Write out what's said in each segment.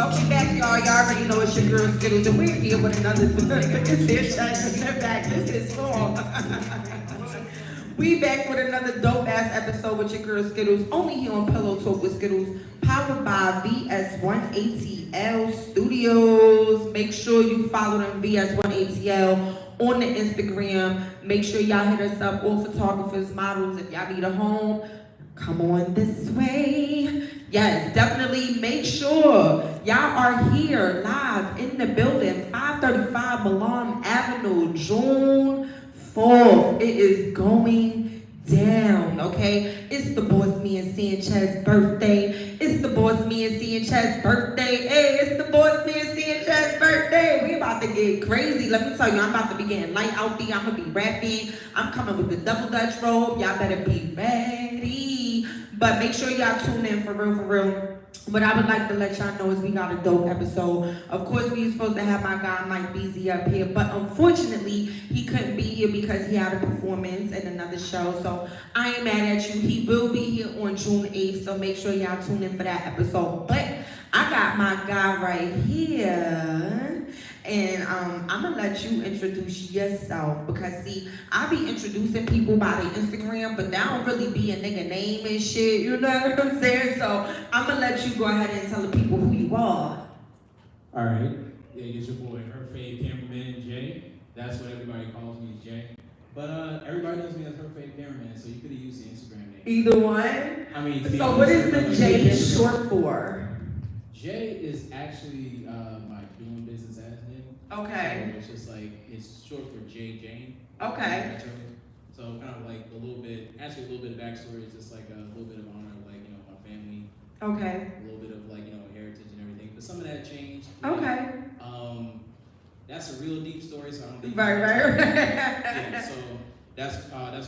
Welcome back, y'all. Y'all already know it's your girl Skittles, and we're here with another This is long. We back with another dope ass episode with your girl Skittles, only here on Pillow Talk with Skittles, powered by VS1ATL Studios. Make sure you follow them VS1ATL on the Instagram. Make sure y'all hit us up, all photographers, models. If y'all need a home, come on this way. Yes, definitely make sure y'all are here live in the building, 535 Milan Avenue, June 4th. It is going down, okay? It's the boss me and Sanchez birthday. It's the boss me and Sanchez birthday. Hey, it's the boss me and Sanchez birthday. We about to get crazy. Let me tell you, I'm about to be getting light out there. I'm gonna be rapping. I'm coming with the double Dutch robe. Y'all better be ready. But make sure y'all tune in for real, for real. What I would like to let y'all know is we got a dope episode. Of course, we were supposed to have my guy Mike Beasley up here, but unfortunately, he couldn't be here because he had a performance in another show. So I ain't mad at you. He will be here on June 8th, so make sure y'all tune in for that episode. But I got my guy right here. And I'm gonna let you introduce yourself because see, I be introducing people by their Instagram, but that don't really be a nigga name and shit, you know what I'm saying? So I'm gonna let you go ahead and tell the people who you are. All right, yeah, it's your boy, her fave cameraman, Jay. That's what everybody calls me, Jay. But everybody knows me as her fave cameraman, so you could have used the Instagram name. Either one? I mean, so what is the J short for? J is actually my doing business as name. Okay. So it's just like, it's short for J Jane. Okay. So kind of like a little bit of backstory. It's just like a little bit of honor, like, you know, my family. Okay. A little bit of like, you know, heritage and everything. But some of that changed. Okay. That's a real deep story, so I don't think. Right. Yeah, so that's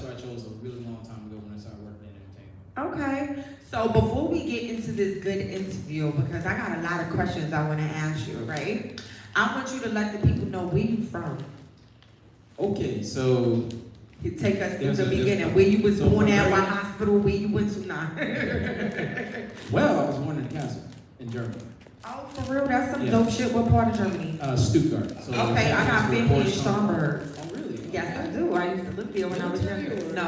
what I chose a really long time ago when I started working in entertainment. Okay, so before we get into this good interview, because I got a lot of questions I want to ask you, right? I want you to let the people know where you from. Okay, so You take us through the beginning, where you was born at, what hospital, where you went to now. Well, I was born in Kassel, in Germany. Oh, for real? That's some dope shit. What part of Germany? Stuttgart. So Okay, I got family in Schaumburg. Oh, really? Yes, I do. I used to live there when I was younger. No,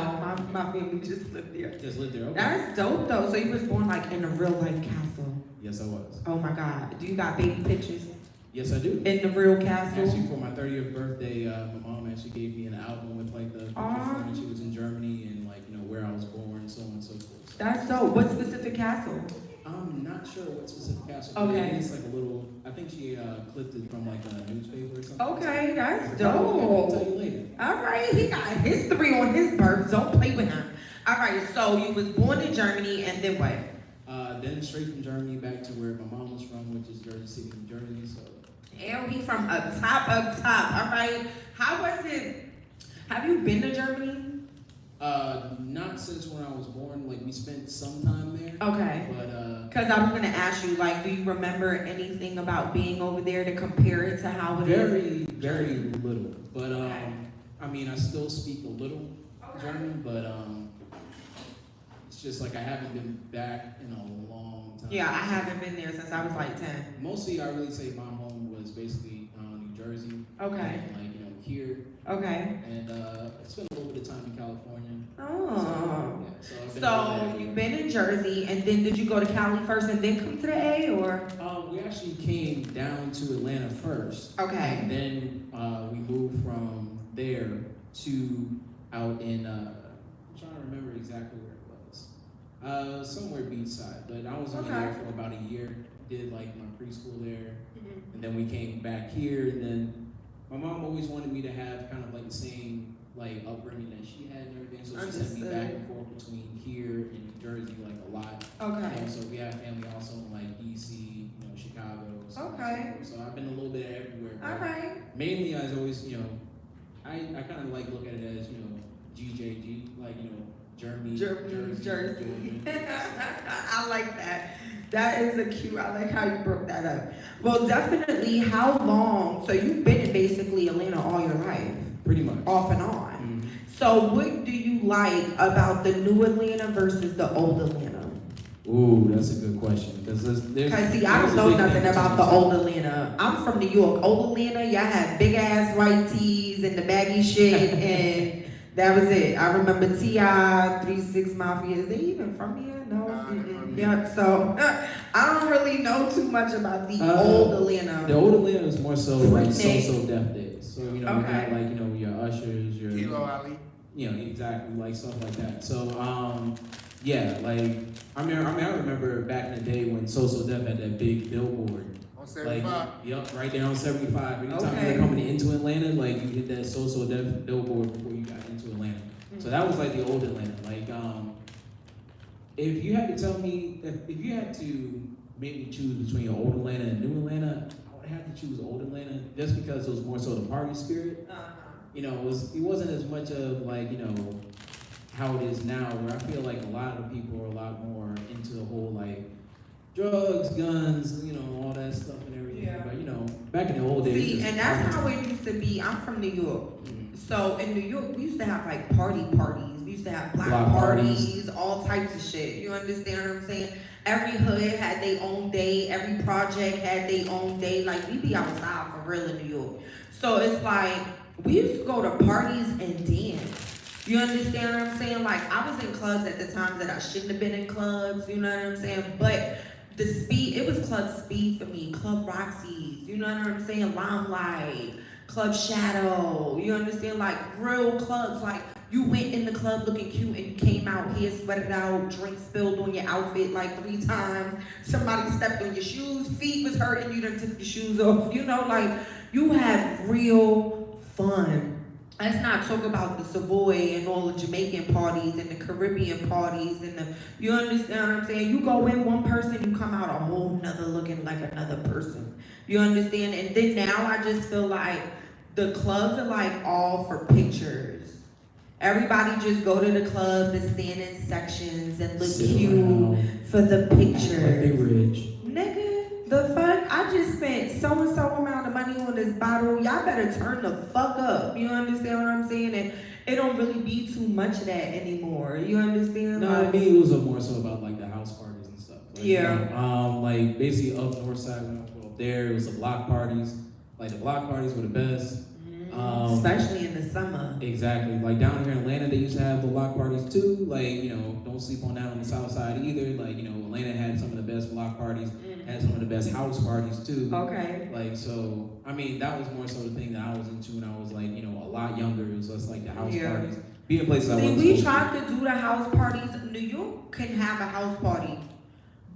my family just lived there. Just lived there, okay. That's dope though. So you was born like in a real life castle. Yes, I was. Oh my God. Do you got baby pictures? Yes, I do. In the real castle? Actually, for my 30th birthday, my mom actually gave me an album with like the pictures from when she was in Germany and like, you know, where I was born, so on and so forth. So, That's dope. What specific castle? I'm not sure what specific castle. Okay. It's like a little, I think she clipped it from like a newspaper or something. Okay, that's I'll dope. tell you later. All right, he got history on his birth. Don't play with him. All right, so you was born in Germany and then what? Then straight from Germany back to where my mom was from, which is Jersey City, New Jersey. So. Damn, he from up top. All right. How was it? Have you been to Germany? Not since when I was born. Like we spent some time there. Okay. But Because I was gonna ask you, like, do you remember anything about being over there to compare it to how it is? very, very little. But I mean, I still speak a little German, but it's just like I haven't been back in a long time. Yeah, I haven't been there since I was like 10. Mostly, I really say my home was basically New Jersey. Okay. And, like, you know, here. Okay. And I spent a little bit of time in California. Oh. So You've been in Jersey, and then did you go to Cali first and then come to the A, or? we actually came down to Atlanta first. Okay. And then we moved from there to out in, I'm trying to remember exactly where it was. Somewhere beachside, but I was only there for about a year. Did like my preschool there, and then we came back here, and then my mom always wanted me to have kind of like the same like upbringing that she had and everything, so she sent me back and forth between here and New Jersey like a lot. Okay. And so we have family also in like DC, you know, Chicago. So I've been a little bit everywhere. All right. Mainly, I always, you know, I kind of like look at it as, you know, GJG, like, you know, Germany, Jersey. I like that. That is a cute. I like how you broke that up. Well, definitely. How long? So you've been in basically Atlanta all your life, pretty much, off and on. So what do you like about the new Atlanta versus the old Atlanta? Ooh, that's a good question. Because Cause see, I don't know nothing about the old Atlanta. I'm from New York. Old Atlanta, y'all had big ass white tees and the baggy shit, and that was it. I remember T.I., 3 6 Mafia. Is they even from here? No. Yeah. So I don't really know too much about the old Atlanta. The old Atlanta is more so like Freaknik. So Def days. So you got like your Ushers, your Kilo Ali. Exactly, like stuff like that. So yeah, like I remember back in the day when So Def had that big billboard. On 75. Yep, right there on 75. Anytime you were coming into Atlanta, like you hit that So Def billboard before you got into Atlanta. Mm-hmm. So that was like the old Atlanta. Like if you had to tell me, if you had to make me choose between old Atlanta and new Atlanta, I would have to choose old Atlanta just because it was more so the party spirit. It wasn't as much of like, how it is now, where I feel like a lot of people are a lot more into the whole like drugs, guns, all that stuff and everything. Yeah. But back in the old days. See, and that's how it used to be. I'm from New York. So in New York, we used to have like parties. We used to have block parties, all types of shit. You understand what I'm saying? Every hood had their own day. Every project had their own day. Like we be outside for real in New York. So it's like we used to go to parties and dance. You understand what I'm saying? Like I was in clubs at the time that I shouldn't have been in clubs. You know what I'm saying? But the speed, it was Club Speed for me. Club Roxy's. You know what I'm saying? Limelight. Club Shadow, you understand? Like real clubs, like you went in the club looking cute and you came out here sweated out, drink spilled on your outfit like 3 times, somebody stepped on your shoes, feet was hurting, you done took your shoes off, like you had real fun. Let's not talk about the Savoy and all the Jamaican parties and the Caribbean parties and you understand what I'm saying? You go in one person, you come out a whole nother looking like another person. You understand? And then now I just feel like the clubs are like all for pictures. Everybody just go to the club to stand in sections and look cute for the picture. Like they rich. Nigga, the fuck? I just spent so and so amount of money on this bottle. Y'all better turn the fuck up. You understand what I'm saying? And it don't really be too much of that anymore. You understand? No, like, it was more so about like the house parties and stuff. Like, yeah. Like basically up north side when I was up there, it was the block parties. Like the block parties were the best. Especially in the summer. Exactly. Like down here in Atlanta, they used to have the block parties too. Like, don't sleep on that on the south side either. Like, Atlanta had some of the best block parties, had some of the best house parties too. Okay. Like, so, I mean, that was more so the thing that I was into when I was like, a lot younger. It was just like the house parties. Being places I wasn't we tried to do the house parties. New York can have a house party.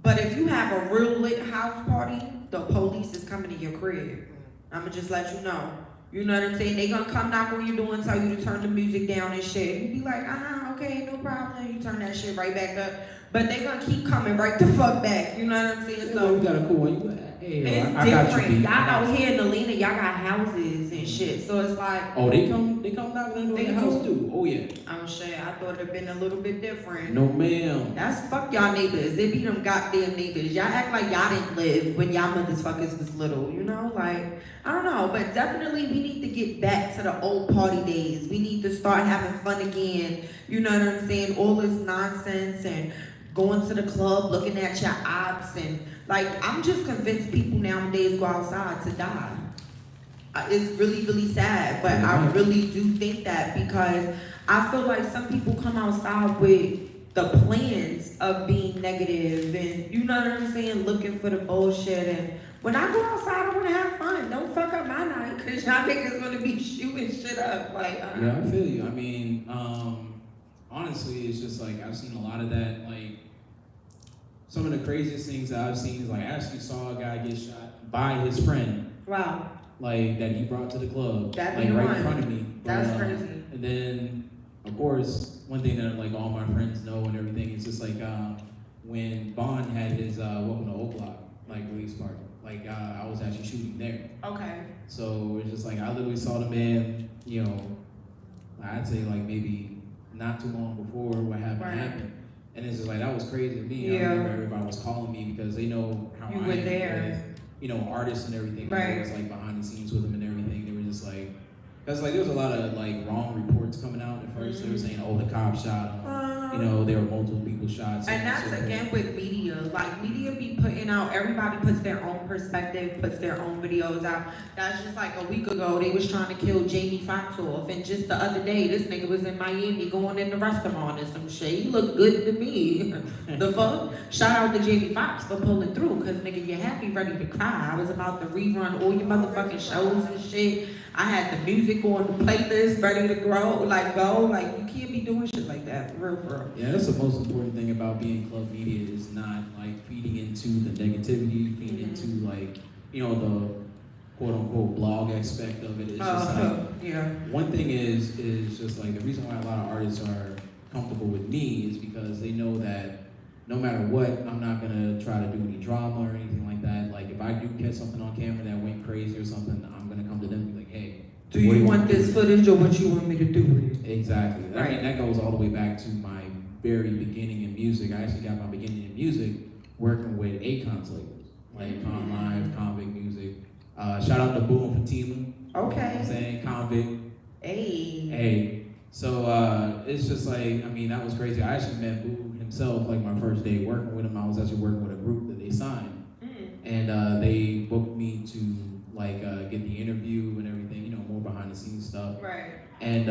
But if you have a real lit house party, the police is coming to your crib. I'ma just let you know. You know what I'm saying? They gonna come knock on your door and tell you to turn the music down and shit. You be like, okay, no problem. You turn that shit right back up. But they gonna keep coming right the fuck back. You know what I'm saying? So you got a cool one. Hey, it's I different. got you. Y'all out here in Atlanta, y'all got houses and shit. So it's like, oh, they come knocking on the house too. Oh yeah. I'm sure I thought it'd been a little bit different. No ma'am. That's fuck y'all neighbors. They be them goddamn neighbors. Y'all act like y'all didn't live when y'all motherfuckers was little, like, I don't know, but definitely we need to get back to the old party days. We need to start having fun again. You know what I'm saying? All this nonsense and going to the club, looking at your ops and like, I'm just convinced people nowadays go outside to die. It's really, really sad, but I really do think that because I feel like some people come outside with the plans of being negative and you know what I'm saying, looking for the bullshit. And when I go outside, I want to have fun. Don't fuck up my night because y'all niggas gonna be shooting shit up. Like, yeah, I feel you. I mean, honestly, it's just like I've seen a lot of that. Like some of the craziest things that I've seen is like I actually saw a guy get shot by his friend. Wow. Like that he brought to the club, That like be right one. in front of me. That's crazy. And then, of course, one thing that like all my friends know and everything is just like when Bond had his Welcome to Oak Block like release party. Like I was actually shooting there. Okay. So it's just like I literally saw the man, I'd say like maybe not too long before what happened. And it's just like that was crazy to me. Yeah. I remember everybody was calling me because they know how You I were am there. with, artists and everything. Right. I was like behind the scenes with them and everything. They were just like, because like there was a lot of like wrong reports coming out at first. They were saying, oh, the cop shot him. You know, there were multiple people shot. And that's again with media. Like media be putting out, everybody puts their own perspective, puts their own videos out. That's just like a week ago, they was trying to kill Jamie Foxx off. And just the other day, this nigga was in Miami going in the restaurant and some shit. He looked good to me. The fuck? Shout out to Jamie Foxx for pulling through. Cause nigga, you had me ready to cry. I was about to rerun all your motherfucking shows and shit. I had the music on the playlist ready to go. Like you can't be doing shit like that, for real, for real. Yeah, that's the most important thing about being club media is not like feeding into the negativity, feeding into like, you know, the quote unquote blog aspect of it. It's just like, yeah. One thing is just like the reason why a lot of artists are comfortable with me is because they know that no matter what, I'm not gonna try to do any drama or anything like that. Like if I do catch something on camera that went crazy or something, I'm gonna come to them and be like, hey, do you want this footage or what you want me to do with it? Exactly. Right. I mean, that goes all the way back to my very beginning in music. I actually got my beginning in music working with Akon's labels, like Con Live, Convict Music. Shout out to Boo and Fatima. Okay. You know what I'm saying? Convict. Hey. Hey. So it's just like, I mean, that was crazy. I actually met Boo himself like my first day working with him. I was actually working with a group that they signed. And they booked me to like get the interview and everything, you know, more behind the scenes stuff. Right. And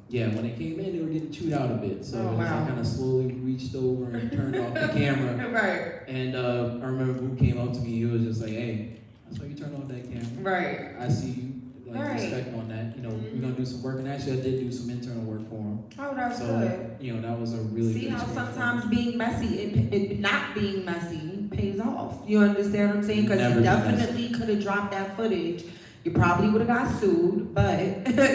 yeah, when they came in, they were getting chewed out a bit. So I kind of slowly reached over and turned off the camera. Right. And I remember Boo came up to me, he was just like, hey, that's why you turned off that camera. Right. I see you. Like, respect on that. You know, we're gonna do some work. And actually I did do some internal work for him. Oh, that's so, good. You know, that was a really See good how experience. sometimes being messy, it not being messy pays off. You understand what I'm saying? Because Never you be definitely could have dropped that footage. You probably would have got sued, but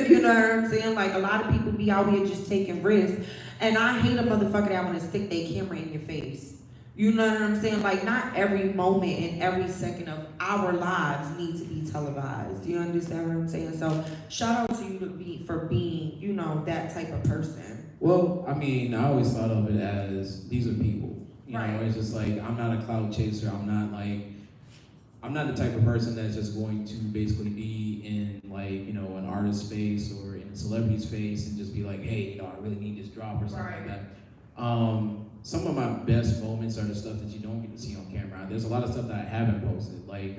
you know what I'm saying? Like a lot of people be out here just taking risks. And I hate a motherfucker that want to stick their camera in your face. You know what I'm saying? Like not every moment and every second of our lives need to be televised. You understand what I'm saying? So shout out to you for being, you know, that type of person. Well, I mean, I always thought of it as these are people. You Right. know, it's just like I'm not a clout chaser. I'm not the type of person that's just going to basically be in like, you know, an artist's face or in a celebrity's face and just be like, hey, you know, I really need this drop or something like that. Some of my best moments are the stuff that you don't get to see on camera. There's a lot of stuff that I haven't posted. Like,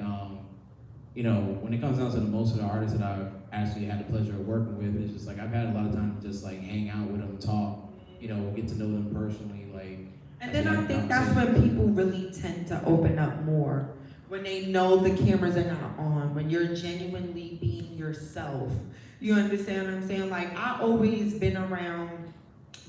you know, when it comes down to the most of the artists that I've actually had the pleasure of working with, it's just like I've had a lot of time to just like hang out with them, talk, you know, get to know them personally, like. And then I think that's when people really tend to open up more. When they know the cameras are not on, when you're genuinely being yourself. You understand what I'm saying? Like, I always been around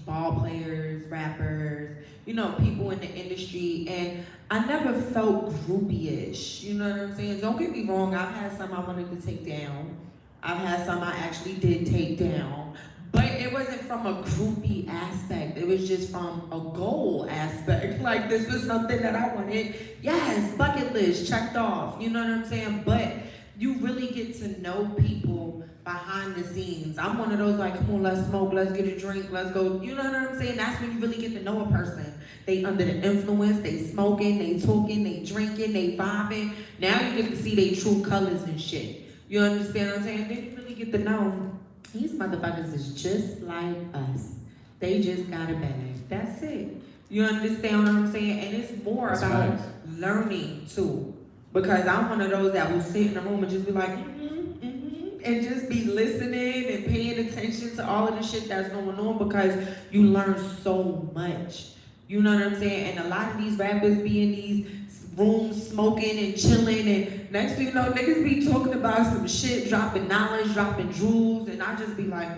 ball players, rappers, you know, people in the industry, and I never felt groupie-ish. You know what I'm saying? Don't get me wrong, I've had some I wanted to take down. I've had some I actually did take down. But it wasn't from a groupie aspect. It was just from a goal aspect. Like, this was something that I wanted. Yes, bucket list, checked off. You know what I'm saying? But you really get to know people behind the scenes. I'm one of those like, come on, let's smoke, let's get a drink, let's go. You know what I'm saying? That's when you really get to know a person. They under the influence, they smoking, they talking, they drinking, they vibing. Now you get to see their true colors and shit. You understand what I'm saying? Then you really get to know these motherfuckers is just like us. They just got a bag. That's it. You understand what I'm saying? And it's more That's about nice. learning too. Because I'm one of those that will sit in a room and just be like, and just be listening and paying attention to all of the shit that's going on because you learn so much. You know what I'm saying? And a lot of these rappers be in these rooms smoking and chilling, and next thing you know, niggas be talking about some shit, dropping knowledge, dropping jewels, and I just be like,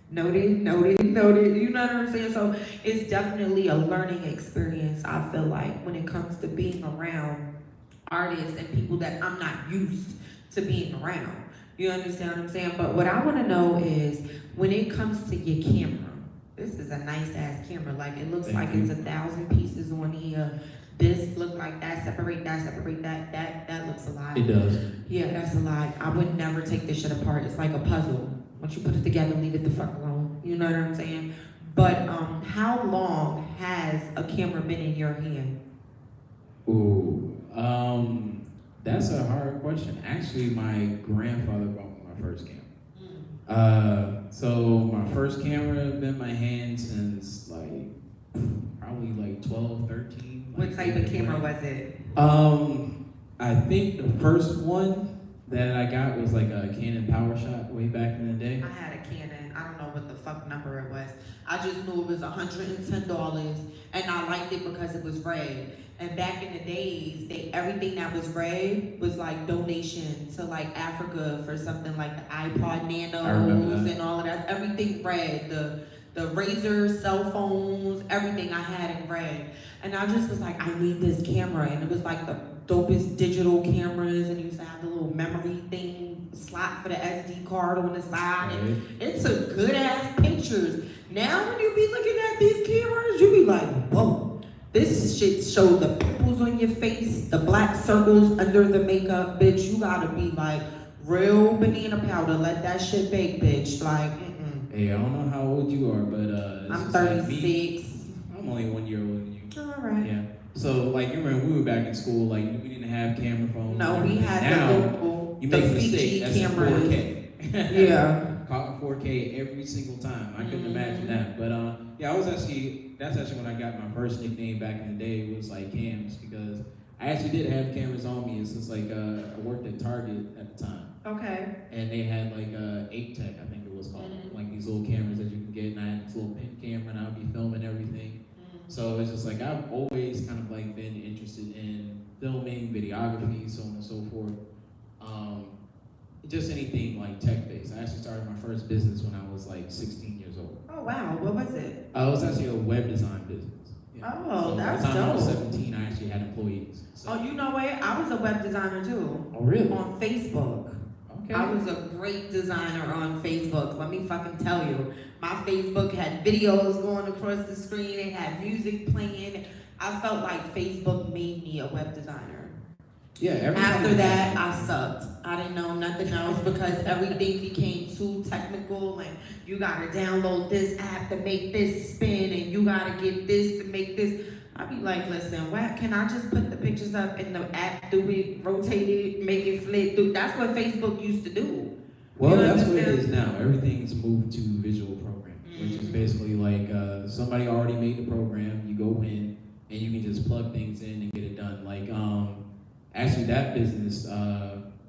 noted. You know what I'm saying? So it's definitely a learning experience, I feel like, when it comes to being around artists and people that I'm not used to being around. You understand what I'm saying? But what I want to know is, when it comes to your camera, this is a nice ass camera. Like, it looks like it's 1,000 pieces on here. This look like that, separate that. That looks a lot. It does. Yeah, that's a lot. I would never take this shit apart. It's like a puzzle. Once you put it together, leave it the fuck alone. You know what I'm saying? But how long has a camera been in your hand? Ooh, that's a hard question. Actually, my grandfather bought me my first camera. So my first camera been in my hand since like probably like 12, 13. What like, type of maybe camera 20. was it? I think the first one that I got was like a Canon PowerShot way back in the day. I had a Canon. I don't know what the fuck number it was. I just knew it was $110, and I liked it because it was red. And back in the days, everything that was red was like donation to like Africa for something like the iPod I remember Nanos that. and all of that. Everything red. The Razor, cell phones, everything I had in red. And I just was like, I need this camera. And it was like the dopest digital cameras, and you used to have the little memory thing slot for the SD card on the side. And it took good ass pictures. Now when you be looking at these cameras, you be like, whoa, this shit showed the pimples on your face, the black circles under the makeup, bitch. You gotta be like real banana powder, let that shit bake, bitch. Like, Hey, I don't know how old you are, but it's I'm just like 36. me. I'm only 1 year older than you. All right. Yeah. So like you remember we were back in school, like we didn't have camera phones. No, and we everything. had now, the local, you the make a mistake, Fiji that's in cameras. 4K. Yeah. Caught in 4K every single time. I couldn't imagine that. But yeah, that's actually when I got my first nickname back in the day, was like Cams, because I actually did have cameras on me. It's just like I worked at Target at the time. Okay. And they had like 8-Tech, I think it was called, like these little cameras that you can get, and I had this little pin camera, and I would be filming everything. So it's just like I've always kind of like been interested in filming, videography, so on and so forth. Just anything like tech-based. I actually started my first business when I was like 16 years old. Oh wow, what was it? It was actually a web design business. Yeah. Oh, so that's by the time I was dope. 17, I actually had employees. So. Oh, you know what? I was a web designer too. Oh, really? On Facebook. Okay. I was a great designer on Facebook. Let me fucking tell you. My Facebook had videos going across the screen. It had music playing. I felt like Facebook made me a web designer. Yeah. After that, I sucked. I didn't know nothing else because everything became too technical, and you gotta download this app to make this spin, and you gotta get this to make this. I'd be like, listen, what? Can I just put the pictures up and the app do it, rotate it, make it flip? That's what Facebook used to do. Well, You that's what it understand? is now. Everything's moved to visual programming, which is basically like somebody already made the program. You go in and you can just plug things in and get it done. Like actually, that business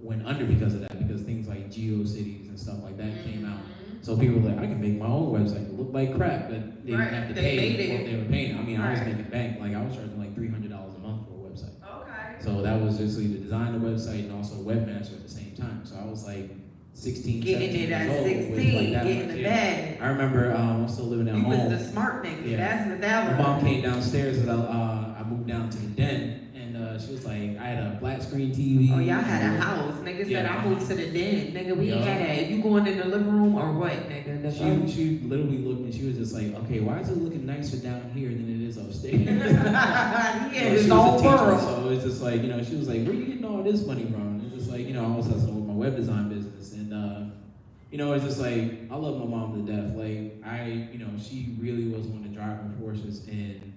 went under because of that, because things like GeoCities and stuff like that came out. So people were like, I can make my own website. It looked like crap, but they didn't have to They made pay it. what they were paying. I mean, I was Right. making bank. Like I was charging like $300 a month for a website. Okay. So that was just to design the website and also webmaster at the same time. So I was like 16, Getting 17 it years at old with 16, like that getting much, the yeah. bag. I remember I was still living at You was home. the smart nigga. Yeah. That's what that My was. mom came downstairs and I moved down to the den, and she was like, I had a flat screen TV. Oh, y'all had a house. Nigga said, Yeah. I moved to the den. Nigga, we ain't Yeah. had that. You going in the living room or what, nigga? The phone? She literally looked and she was just like, okay, why is it looking nicer down here than it is upstairs? He had She his was a own teacher, world. so it's just like, she was like, where you getting all this money from? And it's just like, I was hustling with my web design business, and it's just like, I love my mom to death. Like, she really was one of the driving forces in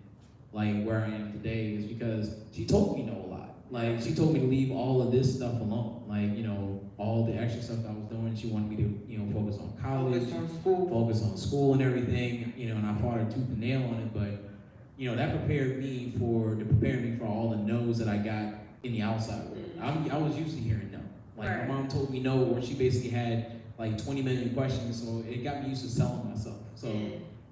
like where I am today, is because she told me no a lot. Like, she told me to leave all of this stuff alone. Like, all the extra stuff I was doing, she wanted me to, focus on college, focus on school and everything, and I fought her tooth and nail on it, but, that prepared me for all the no's that I got in the outside world. I was used to hearing no. Like, Right. my mom told me no, or she basically had like 20 million questions, so it got me used to selling myself. So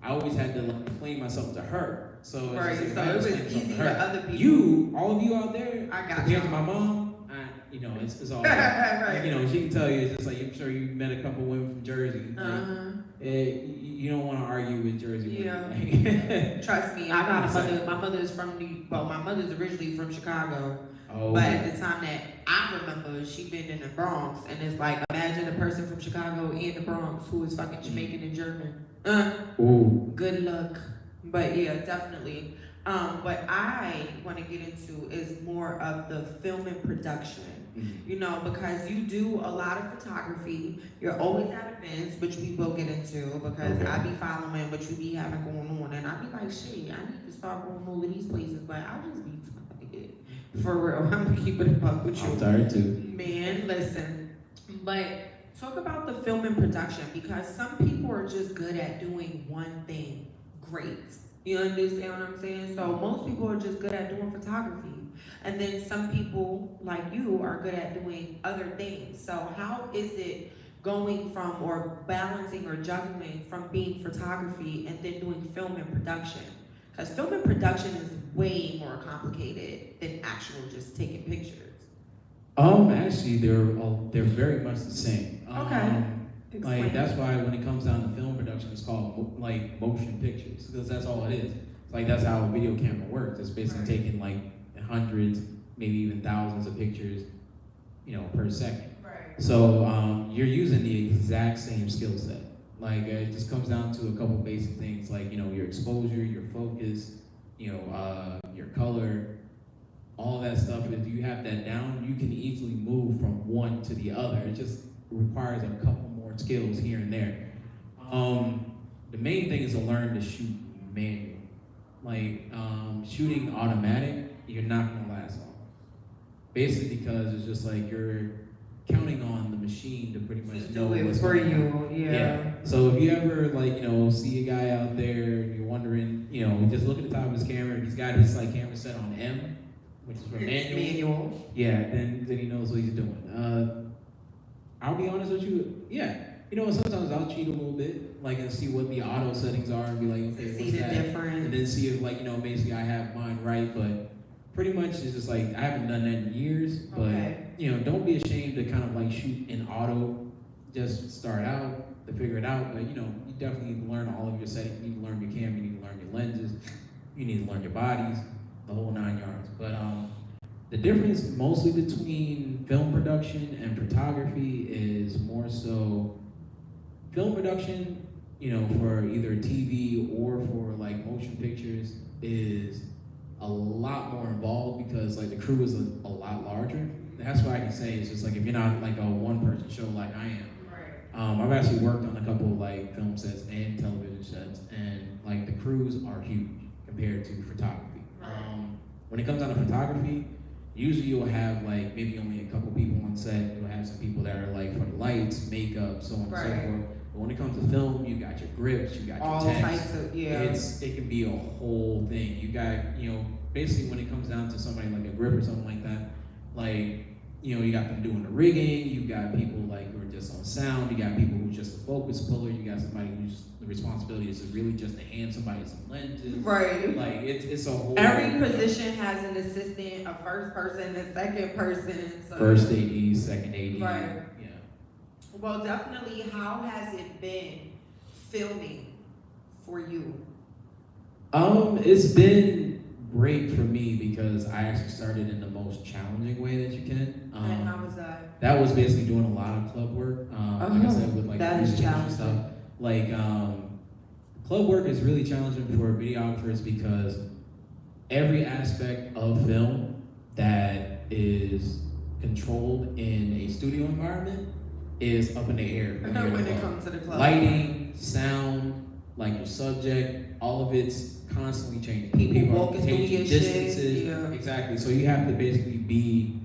I always had to like explain myself to her. So it's Right, just like, so if I it was explain myself easy to her, to other people. all of you out there, I got compared to you. my mom, it's all good. Right. She can tell you, it's just like, I'm sure you met a couple women from Jersey. You don't want to argue with Jersey women. Yeah. Trust me, I got a mother. My mother's my mother's originally from Chicago. Oh, But at the time that I remember, she been in the Bronx, and it's like, imagine a person from Chicago in the Bronx who is fucking Jamaican and German. Ooh. Good luck. But yeah, definitely. What I want to get into is more of the film and production. Because you do a lot of photography. You're always at events, which we will get into, because Okay. I be following what you be having going on, and I be like, shit, I need to start going all of these places, but I just be tired. For real, I'm gonna keep it a buck with you. I'm tired too. Man, listen. But talk about the film and production, because some people are just good at doing one thing great. You understand what I'm saying? So most people are just good at doing photography. And then some people, like you, are good at doing other things. So how is it going from or balancing or juggling from being photography and then doing film and production? Because film and production is way more complicated than actual just taking pictures. Actually, they're very much the same. Okay. Explain. Like that's why when it comes down to film production, it's called like motion pictures because that's all it is. Like that's how a video camera works. It's basically taking like hundreds, maybe even thousands of pictures, per second. Right. So you're using the exact same skill set. Like it just comes down to a couple basic things like your exposure, your focus, your color, all that stuff. If you have that down, you can easily move from one to the other. It just requires a couple more skills here and there. The main thing is to learn to shoot manual. Like shooting automatic, you're not gonna last long. Basically because it's just like you're counting on the machine to pretty much know what's for going on. you. Yeah. So if you ever see a guy out there and you're wondering, just look at the top of his camera, he's got his camera set on M, which is for manual. Yeah, then he knows what he's doing. I'll be honest with you, yeah. Sometimes I'll cheat a little bit, and see what the auto settings are and be like, okay, See what's the that? difference. And then see if basically I have mine right, but pretty much it's just I haven't done that in years, but don't be ashamed to kind of shoot in auto, just start out to figure it out, but you definitely need to learn all of your settings, you need to learn your camera, you need to learn your lenses, you need to learn your bodies, the whole 9 yards. But the difference mostly between film production and photography is more so film production, for either TV or for motion pictures is a lot more involved because the crew is a lot larger. That's what I can say. It's just if you're not a one-person show like I am. Right. I've actually worked on a couple of film sets and television sets, and the crews are huge compared to photography. Right. When it comes down to photography, usually you'll have maybe only a couple people on set. You'll have some people that are for the lights, makeup, so on and so forth. But when it comes to film, you got your grips, you got all your text. types of, yeah. It can be a whole thing. You got, basically when it comes down to somebody like a grip or something like that, you got them doing the rigging, you got people who are just on sound, you got people who's just a focus puller, you got somebody who's the responsibility is really just to hand somebody some lenses. Right. It's a whole. Every position has an assistant, a first person, a second person. So. First AD, second AD. Right. Yeah. Well, definitely, how has it been filming for you? It's been great for me because I actually started in the most challenging way that you can. And how was that? That was basically doing a lot of club work. Like I said, with that is challenging. Stuff. Club work is really challenging for videographers because every aspect of film that is controlled in a studio environment is up in the air. When it comes to the club. Lighting, sound, your subject, all of it's constantly changing. People walking through your distances. Shit. Yeah. Exactly. So you have to basically be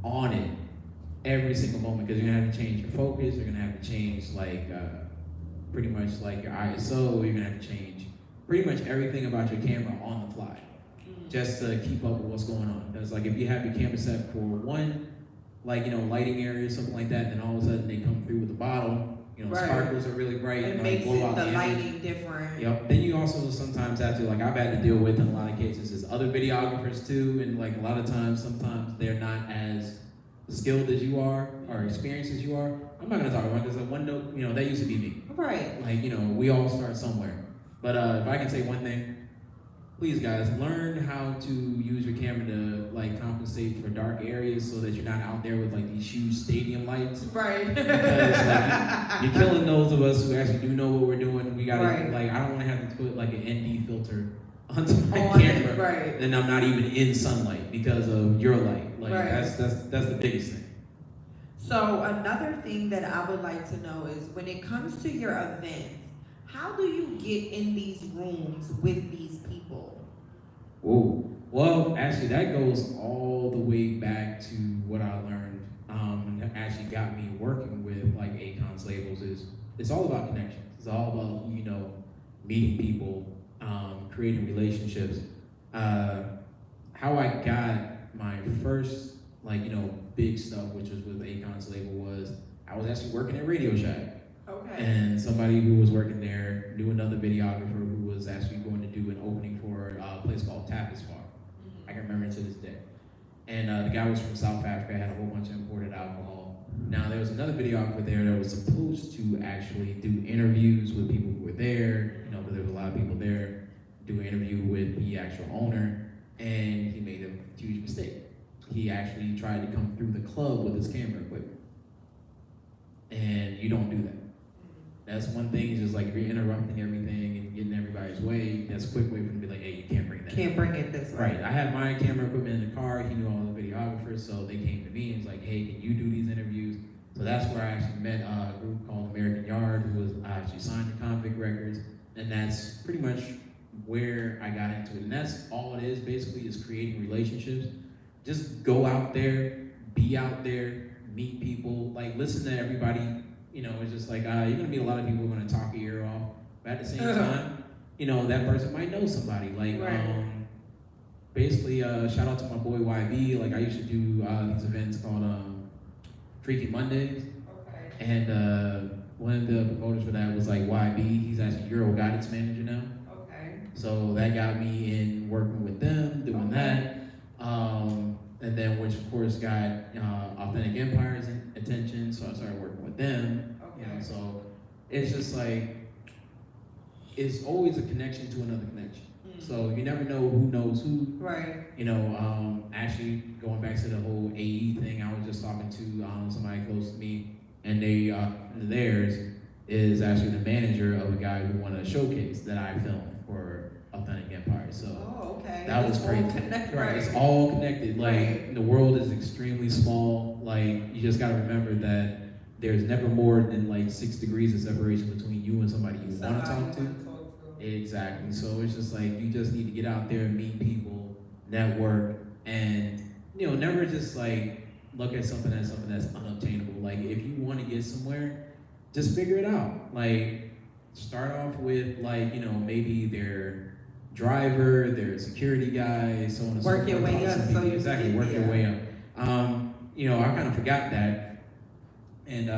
on it every single moment because you're gonna have to change your focus. You're gonna have to change pretty much your ISO. You're gonna have to change pretty much everything about your camera on the fly, just to keep up with what's going on. Because if you have your camera set for one, lighting area or something like that, then all of a sudden they come through with the bottle. Right. Sparkles are really bright. It and makes blow out the image. lighting different. Yep. Then you also sometimes have to I've had to deal with in a lot of cases is other videographers too, and a lot of times sometimes they're not as skilled as you are or experienced as you are. I'm not gonna talk about because that used to be me. Right. We all start somewhere. But if I can say one thing, please guys, learn how to use your camera to compensate for dark areas so that you're not out there with these huge stadium lights. Right. Because you're killing those of us who actually do know what we're doing. We gotta right. I don't want to have to put an ND filter onto my camera. Right. Then I'm not even in sunlight because of your light. Right. That's the biggest thing. So another thing that I would like to know is when it comes to your events, how do you get in these rooms with these people? Oh, well, actually, that goes all the way back to what I learned. That actually got me working with Acon's labels is it's all about connections. It's all about meeting people creating relationships. How I got my first, like, big stuff, which was with Akon's label, was I was actually working at Radio Shack. Okay. And somebody who was working there knew another videographer who was actually going to do an opening for a place called Tapas Bar. I can remember it to this day. And the guy was from South Africa, had a whole bunch of imported alcohol. Now, there was another videographer there that was supposed to actually do interviews with people who were there, but there was a lot of people there, do an interview with the actual owner, and he made a huge mistake. He actually tried to come through the club with his camera equipment. And you don't do that. That's one thing, is just like if you're interrupting everything and getting everybody's way, that's a quick way for them to be like, hey, you can't bring that. Can't bring it this way. Right. I had my camera equipment in the car. He knew all the videographers, so they came to me and was like, hey, can you do these interviews? So that's where I actually met a group called American Yard, who was actually signed to Convict Records, and that's pretty much where I got into it. And that's all it is, basically, is creating relationships. Just go out there, be out there, meet people, like listen to everybody. It's just like, you're gonna meet a lot of people who are gonna talk your ear off, but at the same time, that person might know somebody. Like, right. Basically, shout out to my boy YB. Like, I used to do these events called Freaky Mondays. Okay. And one of the promoters for that was like YB. He's actually Euro Guidance Manager now. Okay. So that got me in working with them, doing that. And then, which of course got Authentic Empire's attention, so I started working with them. Okay. So it's just like, it's always a connection to another connection. So you never know who knows who. Right. Actually going back to the whole AE thing, I was just talking to somebody close to me, and theirs is actually the manager of a guy who won a showcase that I filmed for Authentic Empire. So okay. that was crazy. Right. It's all connected. Like, the world is extremely small. Like, you just gotta remember that there's never more than like 6 degrees of separation between you and somebody you want to talk to. Exactly. So it's just like, you just need to get out there and meet people, network, and never just like look at something that's unobtainable. Like, if you want to get somewhere, just figure it out. Like, start off with like, maybe their driver, their security guy, so on and so forth. Work your way up. So exactly, work your way up. I kind of forgot that. And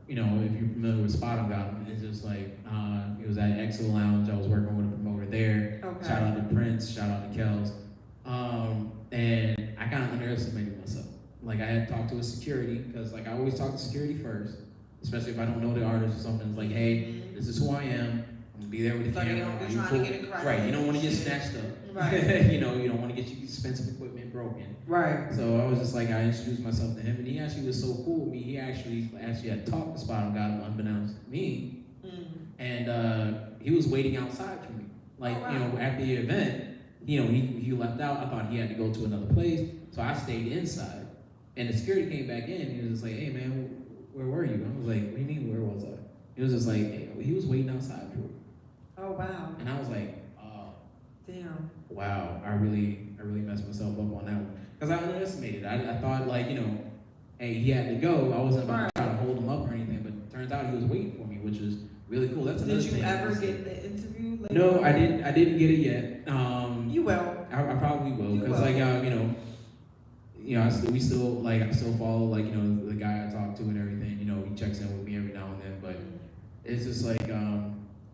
if you're familiar with Spot on God, it's just like, it was at Exo Lounge. I was working with a promoter there. Okay. Shout out to Prince, shout out to Kels. And I kind of underestimated myself. Like, I had talked to a security, because like I always talk to security first, especially if I don't know the artist or something. It's like, hey, this is who I am. I'm gonna be there with the camera. You don't be trying to get across. Right, you don't want to get snatched up. Right. you don't want to get your expensive equipment broken. Right. So I was just like, I introduced myself to him, and he actually was so cool with me. He actually had talked to Spot on God unbeknownst to me, and he was waiting outside for me. Like, at the event, he left out. I thought he had to go to another place, so I stayed inside. And the security came back in. He was just like, hey man, where were you? I was like, what do you mean, where was I? He was just like, hey, he was waiting outside for me. Oh wow. And I was like, damn. Wow, I really messed myself up on that one. Because I underestimated it. I thought, like, hey, he had to go. I wasn't about to try to hold him up or anything, but it turns out he was waiting for me, which was really cool. That's another thing. Did you ever get the interview later? No, I didn't get it yet. You will. I probably will, because like I still follow, like, the guy I talk to and everything. He checks in with me every now and then, but it's just like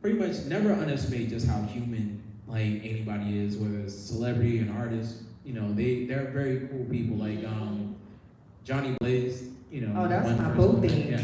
pretty much never underestimate just how human like anybody is, whether it's a celebrity, an artist. They're very cool people. Like Johnny Blaze. Oh, that's my boo thing. Yeah.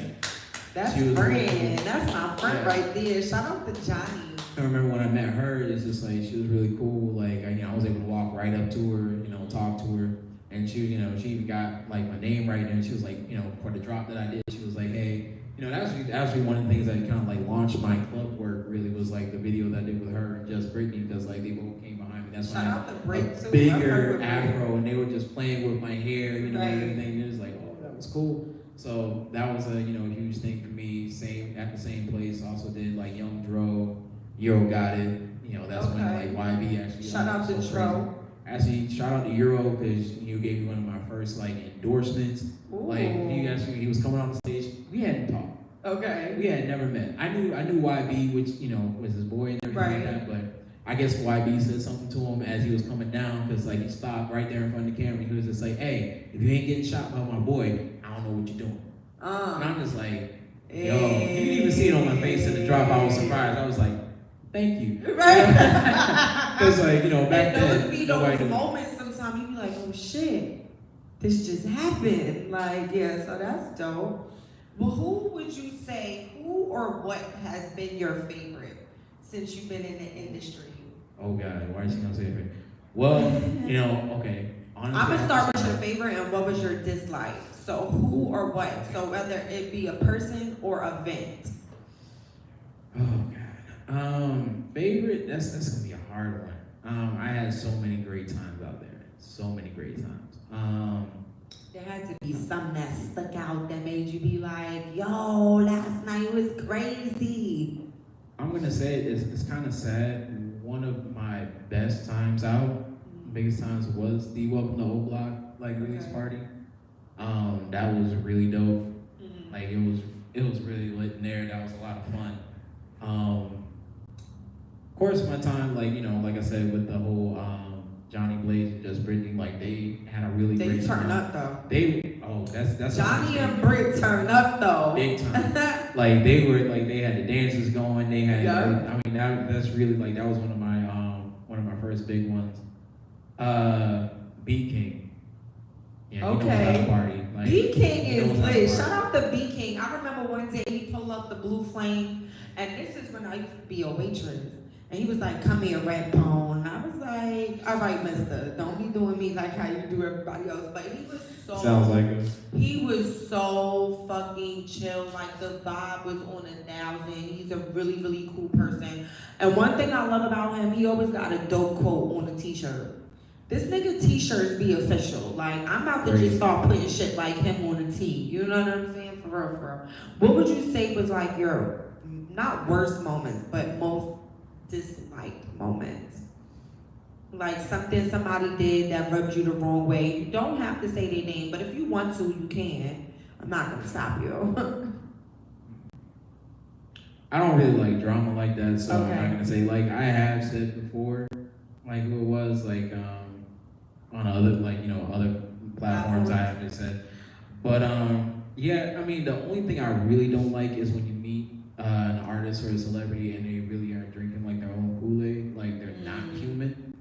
That's friend. That's my friend right there. Shout out to Johnny. I remember when I met her, it's just like, she was really cool. Like, I was able to walk right up to her, talk to her. And she, she even got like my name right there. And she was like, for the drop that I did, she was like, hey, that was actually one of the things that kind of like launched my club work, really, was like the video that I did with her and Just Brittany, because like they both came behind me. That's when I had a bigger afro, and they were just playing with my hair, and everything. It was like, oh, that was cool. So that was a huge thing for me. At the same place, also did like Young Dro, Euro Got It. That's when like YB actually. Shout out to Dro. Actually, shout out to Euro, because you gave me one of my first like endorsements. Ooh. Like he was coming on the stage. We hadn't talked. Okay. We had never met. I knew YB, which was his boy and everything like that, but I guess YB said something to him as he was coming down, because like he stopped right there in front of the camera. He was just like, "Hey, if you ain't getting shot by my boy, I don't know what you're doing." And I'm just like, yo, you didn't even see it on my face in the drop. I was surprised. I was like, thank you. Right. Because like, you know, back and then, those be those moments sometimes you be like, oh shit, this just happened. Like, yeah, so that's dope. Well, who would you say, who or what has been your favorite since you've been in the industry? Oh God, why is she gonna say it? Well, you know, okay. Honestly, I'm gonna start with your favorite and what was your dislike. So who or what? So whether it be a person or event. Oh God. Favorite, that's gonna be a hard one. I had so many great times out there. So many great times. There had to be something that stuck out that made you be like, yo, last night was crazy. I'm gonna say it's kind of sad. One of my best times out, biggest times, was the Welcome to O Block release party. That was really dope. Mm-hmm. Like it was really lit in there. That was a lot of fun. Of course, my time, like I said, with the whole Johnny Blaze and Just Brittany, like they had a really great time. They turn up though. That's Johnny and Britt turn up though. Big time. Like they had the dances going. They had. Yeah. I mean, that's really that was one of my first big ones. Beat King. Yeah, okay. Party. B King is lit. Shout out to B King. I remember one day he pulled up the Blue Flame, and this is when I used to be a waitress. And he was like, "Come here, Red Bone." I was like, "All right, mister, don't be doing me like how you do everybody else." But he was so. Sounds like it. He was so fucking chill. Like the vibe was on 1,000. He's a really, really cool person. And one thing I love about him, he always got a dope quote on a t-shirt. This nigga t-shirts be official. Like, I'm about to just start putting shit like him on a tee. You know what I'm saying? For real, for real. What would you say was like your, not worst moments, but most disliked moments? Like something somebody did that rubbed you the wrong way. You don't have to say their name, but if you want to, you can. I'm not gonna stop you. I don't really like drama like that, so Okay. I'm not gonna say I have said before, who it was on other platforms I have just said. But yeah, I mean the only thing I really don't like is when you meet an artist or a celebrity and they really are drinking their own Kool-Aid, like they're not human.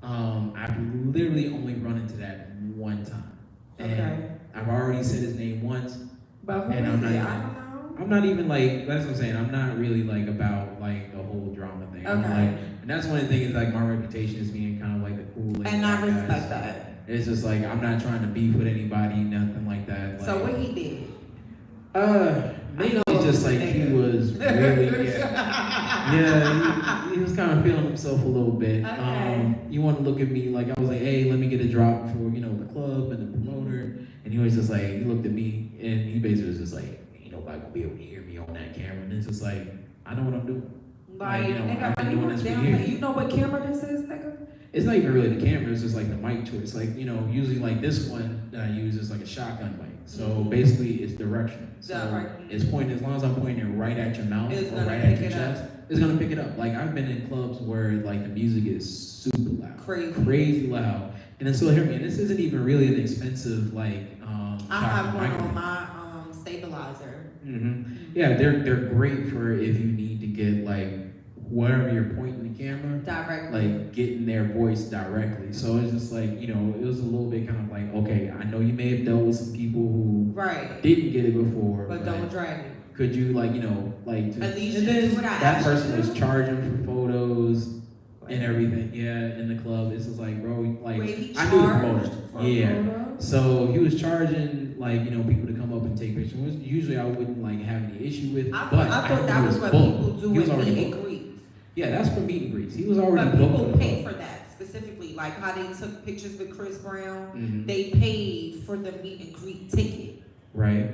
I've literally only run into that one time. And I've already said his name once. But who and is I'm not it? even, I don't know. I'm not even that's what I'm saying. I'm not really about the whole drama thing. Okay. And that's one of the things my reputation is being kind of the cool. And I respect that. It's just I'm not trying to beef with anybody, nothing like that. So what he did? Mainly just he was really he was kind of feeling himself a little bit. Okay. You want to look at me I was hey, let me get a drop for the club and the promoter, and he was just he looked at me and he basically was just ain't nobody gonna be able to hear me on that camera, and it's just I know what I'm doing. Nigga, I've been doing this for years. You know what camera this is, nigga? It's not even really the camera, it's just the mic choice. Usually this one that I use is a shotgun mic. So basically it's directional. So it's pointing, as long as I'm pointing it right at your mouth or right at your chest, it's gonna pick it up. I've been in clubs where the music is super loud. Crazy loud. And then still hear me. And this isn't even really an expensive I have one on my stabilizer. Mm-hmm. Yeah, they're great for if you need to get wherever you're pointing the camera, directly, getting their voice directly. So it's just it was a little bit kind of okay, I know you may have dealt with some people who didn't get it before, but don't drag me. Could you at least and then that person was to. charging for photos and everything. Yeah, in the club, it's just bro, Wait, he I knew the charged promoter. for Yeah. photos? So he was charging people to come up and take pictures. Which usually I wouldn't have any issue with. I but thought that was what booked. people do He was with already meet and booked. greets. Yeah, that's for meet and greets. He was already But booked. people pay for that specifically, like how they took pictures with Chris Brown. Mm-hmm. They paid for the meet and greet ticket. Right.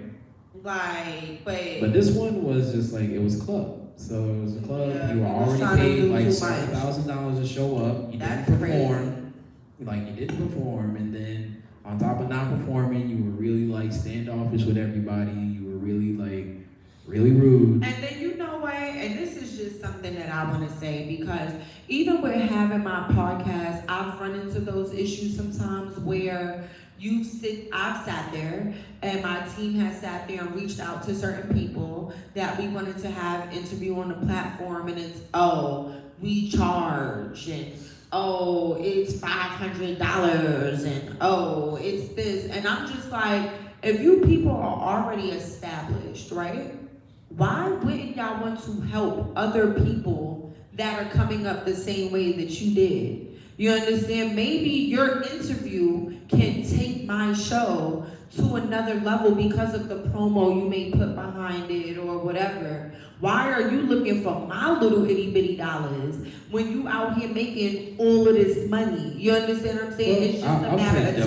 But this one was just it was club. So it was a club. Yeah, you were he was already paid trying to do $7,000 to show up. You That's didn't perform. You didn't perform, and then on top of not performing, you were really standoffish with everybody. You were really really rude. And then you know what? And this is just something that I want to say, because even with having my podcast, I've run into those issues sometimes where I've sat there and my team has sat there and reached out to certain people that we wanted to have interview on the platform, and it's, oh, we charge, and oh, it's $500, and oh, it's this, and I'm just like, if you people are already established, right? Why wouldn't y'all want to help other people that are coming up the same way that you did? You understand? Maybe your interview can take my show to another level because of the promo you may put behind it or whatever. Why are you looking for my little itty bitty dollars when you out here making all of this money? You understand what I'm saying? Well, It's just a matter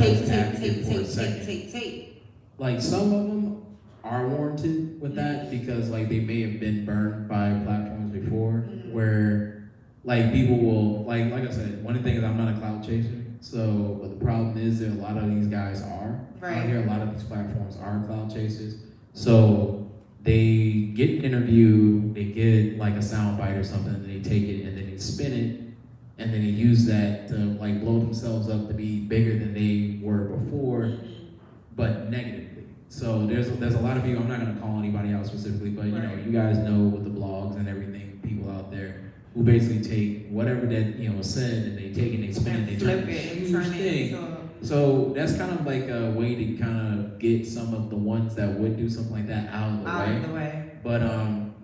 of take. Like, some of them are warranted with that because, like, they may have been burned by platforms before, where, like, people will, like I said, one of the things, I'm not a clout chaser, so, but the problem is that a lot of these guys are. Right. Out here, a lot of these platforms are clout chasers, so they get an interview, they get, like, a sound bite or something, and they take it, and then they spin it, and then they use that to, like, blow themselves up to be bigger than they were before, but negatively. So there's a lot of people, I'm not gonna call anybody out specifically, but you know, you guys know with the blogs and everything, people out there who basically take whatever that, you know, was said, and they take it and they spin it, they turn it into a huge thing. So that's kind of like a way to kind of get some of the ones that would do something like that out of the way. But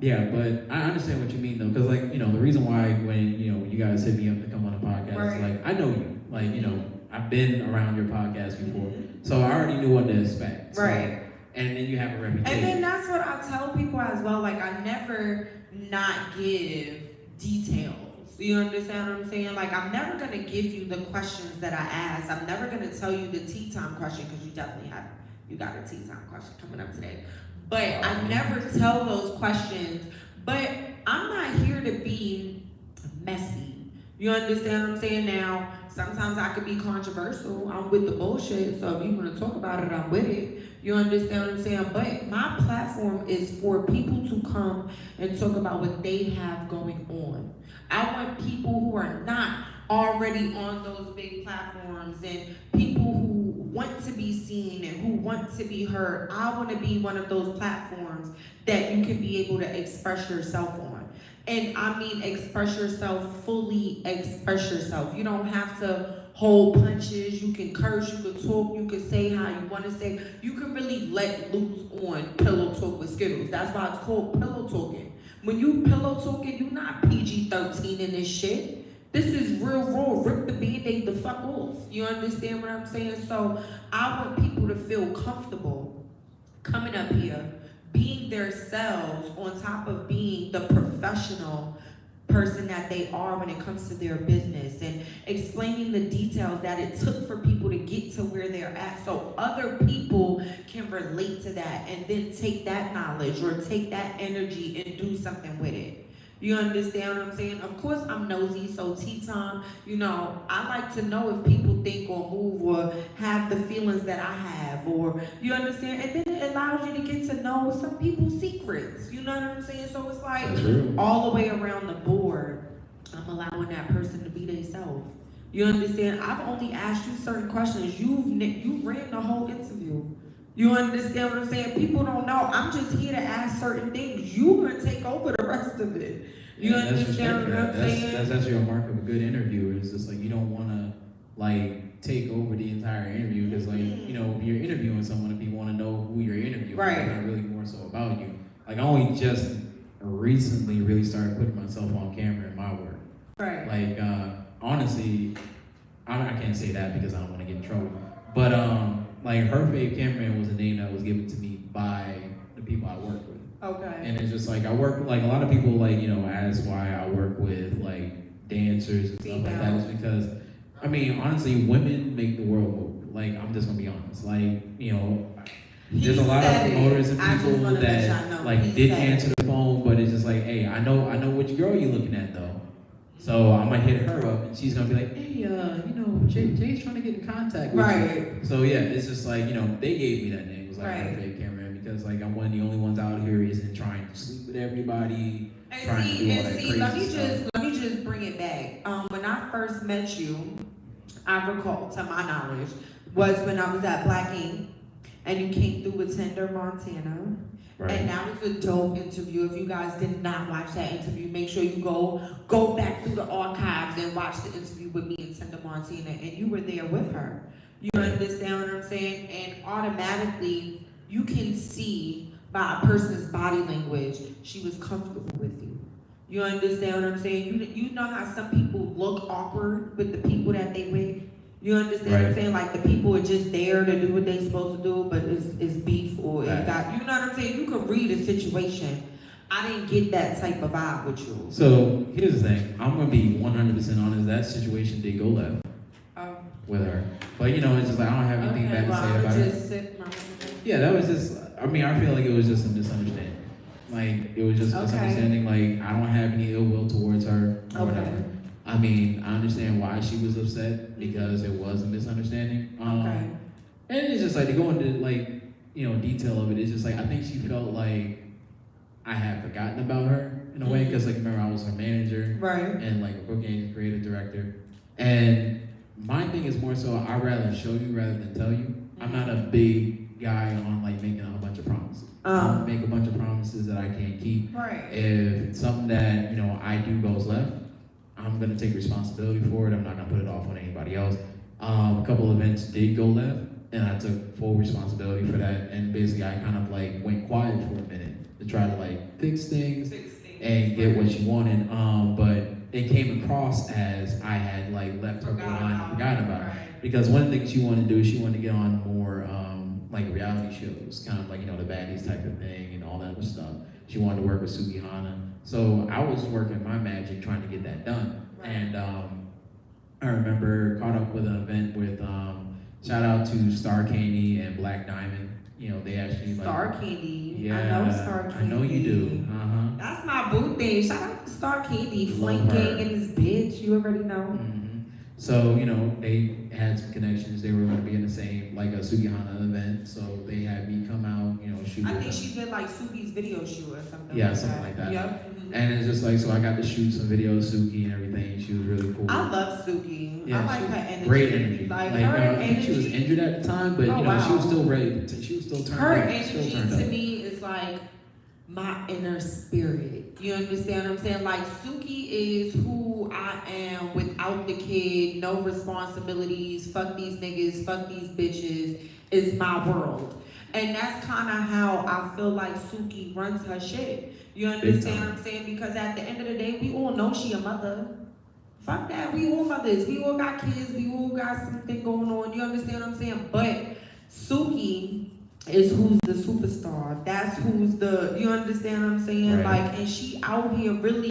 yeah, but I understand what you mean though, because, like, you know, the reason why when, you know, you guys hit me up to come on a podcast, is like, I know you, like, you know, I've been around your podcast before, so I already knew what to expect. So, right. And then you have a reputation. And then that's what I tell people as well. Like, I never not give details. You understand what I'm saying? Like, I'm never gonna give you the questions that I ask. I'm never gonna tell you the tea time question, because you got a tea time question coming up today. But I never tell those questions. But I'm not here to be messy. You understand what I'm saying? Now, sometimes I could be controversial. I'm with the bullshit, so if you want to talk about it, I'm with it. You understand what I'm saying? But my platform is for people to come and talk about what they have going on. I want people who are not already on those big platforms and people who want to be seen and who want to be heard. I want to be one of those platforms that you can be able to express yourself on. And I mean express yourself, fully express yourself. You don't have to hold punches, you can curse, you can talk, you can say how you want to say. You can really let loose on Pillow Talk with Skittles. That's why it's called pillow talking. When you pillow talking, you're not PG-13 in this shit. This is real raw. Rip the Band-Aid the fuck off. You understand what I'm saying? So I want people to feel comfortable coming up here, being themselves on top of being the professional person that they are when it comes to their business, and explaining the details that it took for people to get to where they're at, so other people can relate to that and then take that knowledge or take that energy and do something with it. You understand what I'm saying? Of course I'm nosy, so tea time, you know, I like to know if people think or move or have the feelings that I have, or, you understand? And then it allows you to get to know some people's secrets, you know what I'm saying? So it's like, all the way around the board, I'm allowing that person to be themselves. You understand? I've only asked you certain questions. You ran the whole interview. You understand what I'm saying? People don't know. I'm just here to ask certain things. You're going to take over the rest of it. You understand what I'm saying? That's actually a mark of a good interviewer. It's just like, you don't want to, like, take over the entire interview, because, like, you know, if you're interviewing someone, if you want to know who you're interviewing, right, it's not really more so about you. Like, I only just recently really started putting myself on camera in my work. Right. Like, honestly, I can't say that because I don't want to get in trouble. But, like, Her Fave Cameraman was a name that was given to me by the people I work with. Okay. And it's just like, I work, like, a lot of people, like, you know, ask why I work with, like, dancers and stuff like that. It's because, I mean, honestly, women make the world move. Like, I'm just gonna be honest. Like, you know, there's a lot of promoters and people that, like, didn't answer the phone, but it's just like, hey, I know which girl you're looking at, though. So I'm gonna hit her up, and she's gonna be like, hey, you know, Jay's trying to get in contact with you. So yeah, it's just like, you know, they gave me that name. It was like Her Fave Cameraman, because, like, I'm one of the only ones out here isn't trying to sleep with everybody. trying to do all that crazy let me just bring it back. When I first met you, I recall, to my knowledge, was when I was at Black Ink, and you came through with Tender Montana. Right. And that was a dope interview. If you guys did not watch that interview, make sure you go back through the archives and watch the interview with me and Tender Montana. And you were there with her. You understand what I'm saying? And automatically, you can see by a person's body language, she was comfortable with you. You understand what I'm saying? You know how some people look awkward with the people that they with? You understand what I'm saying? Like the people are just there to do what they supposed to do, but it's beef or it got, you know what I'm saying? You can read a situation. I didn't get that type of vibe with you. So here's the thing. I'm gonna be 100% honest. That situation did go left with her, but you know, it's just like I don't have anything bad to say about it. Yeah, that was just. I mean, I feel like it was just a misunderstanding. Like it was just a misunderstanding. Like I don't have any ill will towards her or whatever. I mean, I understand why she was upset because it was a misunderstanding. And it's just like to go into like, you know, detail of it. It's just like I think she felt like I had forgotten about her in a way because like remember I was her manager, right? And like Brooke Gaines, creative director. And my thing is more so I'd rather show you rather than tell you. I'm not a big guy on like making a bunch of promises. I don't make a bunch of promises that I can't keep. Right. If something that, you know, I do goes left, I'm gonna take responsibility for it. I'm not gonna put it off on anybody else. A couple events did go left, and I took full responsibility for that. And basically, I kind of like went quiet for a minute to try to like fix things and get what she wanted. But it came across as I had like left her behind and forgotten about her. Because one of the things she wanted to do is she wanted to get on more like reality shows, kind of like, you know, the baddies type of thing and all that other stuff. She wanted to work with Sugihana. So I was working my magic trying to get that done. And I remember caught up with an event with, shout out to Star Candy and Black Diamond. You know, they actually like— Star Candy. Yeah, I know Star Candy. I know you do. That's my boo thing. Shout out to Star Candy. Flame Gang in this bitch. You already know. So, you know, they had some connections. They were going to be in the same, like a Sugihana event. So they had me come out, you know, shoot with them. I think she did like Sugi's video shoot or something. Yeah, something like that. Yep. And it's just like, so I got to shoot some videos of Suki and everything. She was really cool. I love Suki. Yeah, I like her energy. Great energy. Like her her I think energy. she was injured at the time, but you know, she was still ready. She was still turned her up. energy to me is like my inner spirit. You understand what I'm saying? Like Suki is who I am without the kid, no responsibilities, fuck these niggas, fuck these bitches, is my world. And that's kind of how I feel like Suki runs her shit. You understand what I'm saying? Because at the end of the day, we all know she a mother. Fuck that, we all mothers. We all got kids, we all got something going on. You understand what I'm saying? But Suki is who's the superstar. That's who's the, you understand what I'm saying? Right. Like, and she out here really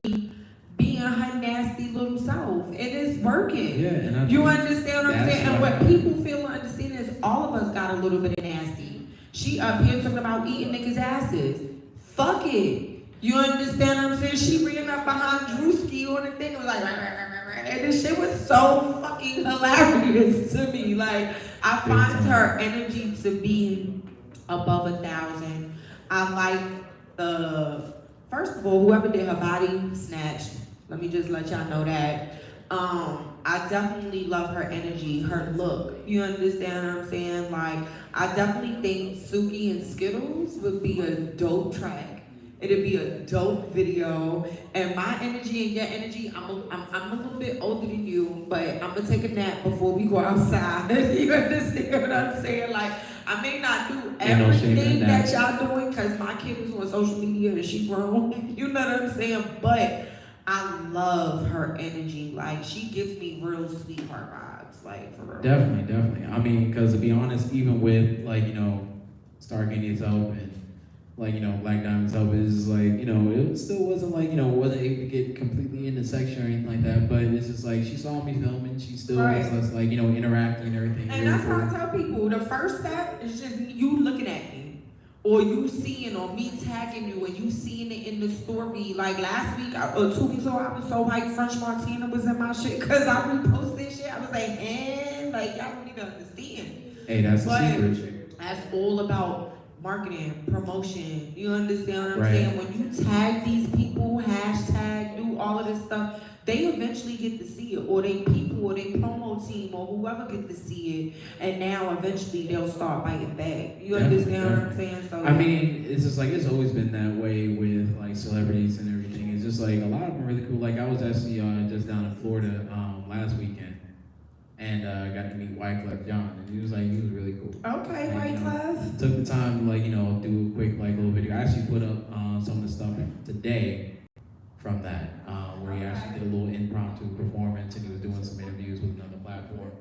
being her nasty little self. And it's working. Yeah, and you understand what I'm saying? And what people feel and understand is all of us got a little bit of nasty. She up here talking about eating niggas' asses. Fuck it. You understand what I'm saying? She ran up behind Drewski on the thing and was like, and this shit was so fucking hilarious to me. Like, I find her energy to be above 1,000. I like first of all, whoever did her body snatched. Let me just let y'all know that. I definitely love her energy, her look. You understand what I'm saying? Like, I definitely think Suki and Skittles would be a dope track. It'd be a dope video. And my energy and your energy, I'm a little bit older than you, but I'm gonna take a nap before we go outside. You understand what I'm saying? Like, I may not do everything that y'all doing, because my kid is on social media and she grown. You know what I'm saying? But I love her energy. Like, she gives me real sweetheart vibes. Like, for real. Definitely. I mean, because to be honest, even with, like, you know, Star Candy's help and, like, you know, Black Diamond's help, is like, you know, it still wasn't like, you know, wasn't able to get completely in the section or anything like that, but it's just like, she saw me filming, she still was like, you know, interacting and everything. And that's how I tell people, the first step is just you looking at me, or you seeing, or me tagging you, and you seeing it in the story. Like last week, or 2 weeks ago, I was so hyped French Montana was in my shit, because I reposted shit. I was like, man, like, y'all don't even understand. Hey, that's the secret. That's all about marketing, promotion. You understand what I'm Right. saying? When you tag these people, hashtag, do all of this stuff, they eventually get to see it, or they people, or they promo team, or whoever get to see it, and now eventually they'll start biting back. You understand what I'm saying? So I mean, it's just like it's always been that way with like celebrities and everything. It's just like a lot of them are really cool. Like I was actually just down in Florida last weekend, and got to meet Wyclef Jean, and he was really cool. okay, Like, Wyclef. Took the time to do a quick little video. I actually put up some of the stuff today from that, where he actually did a little impromptu performance, and he was doing some interviews with another platform.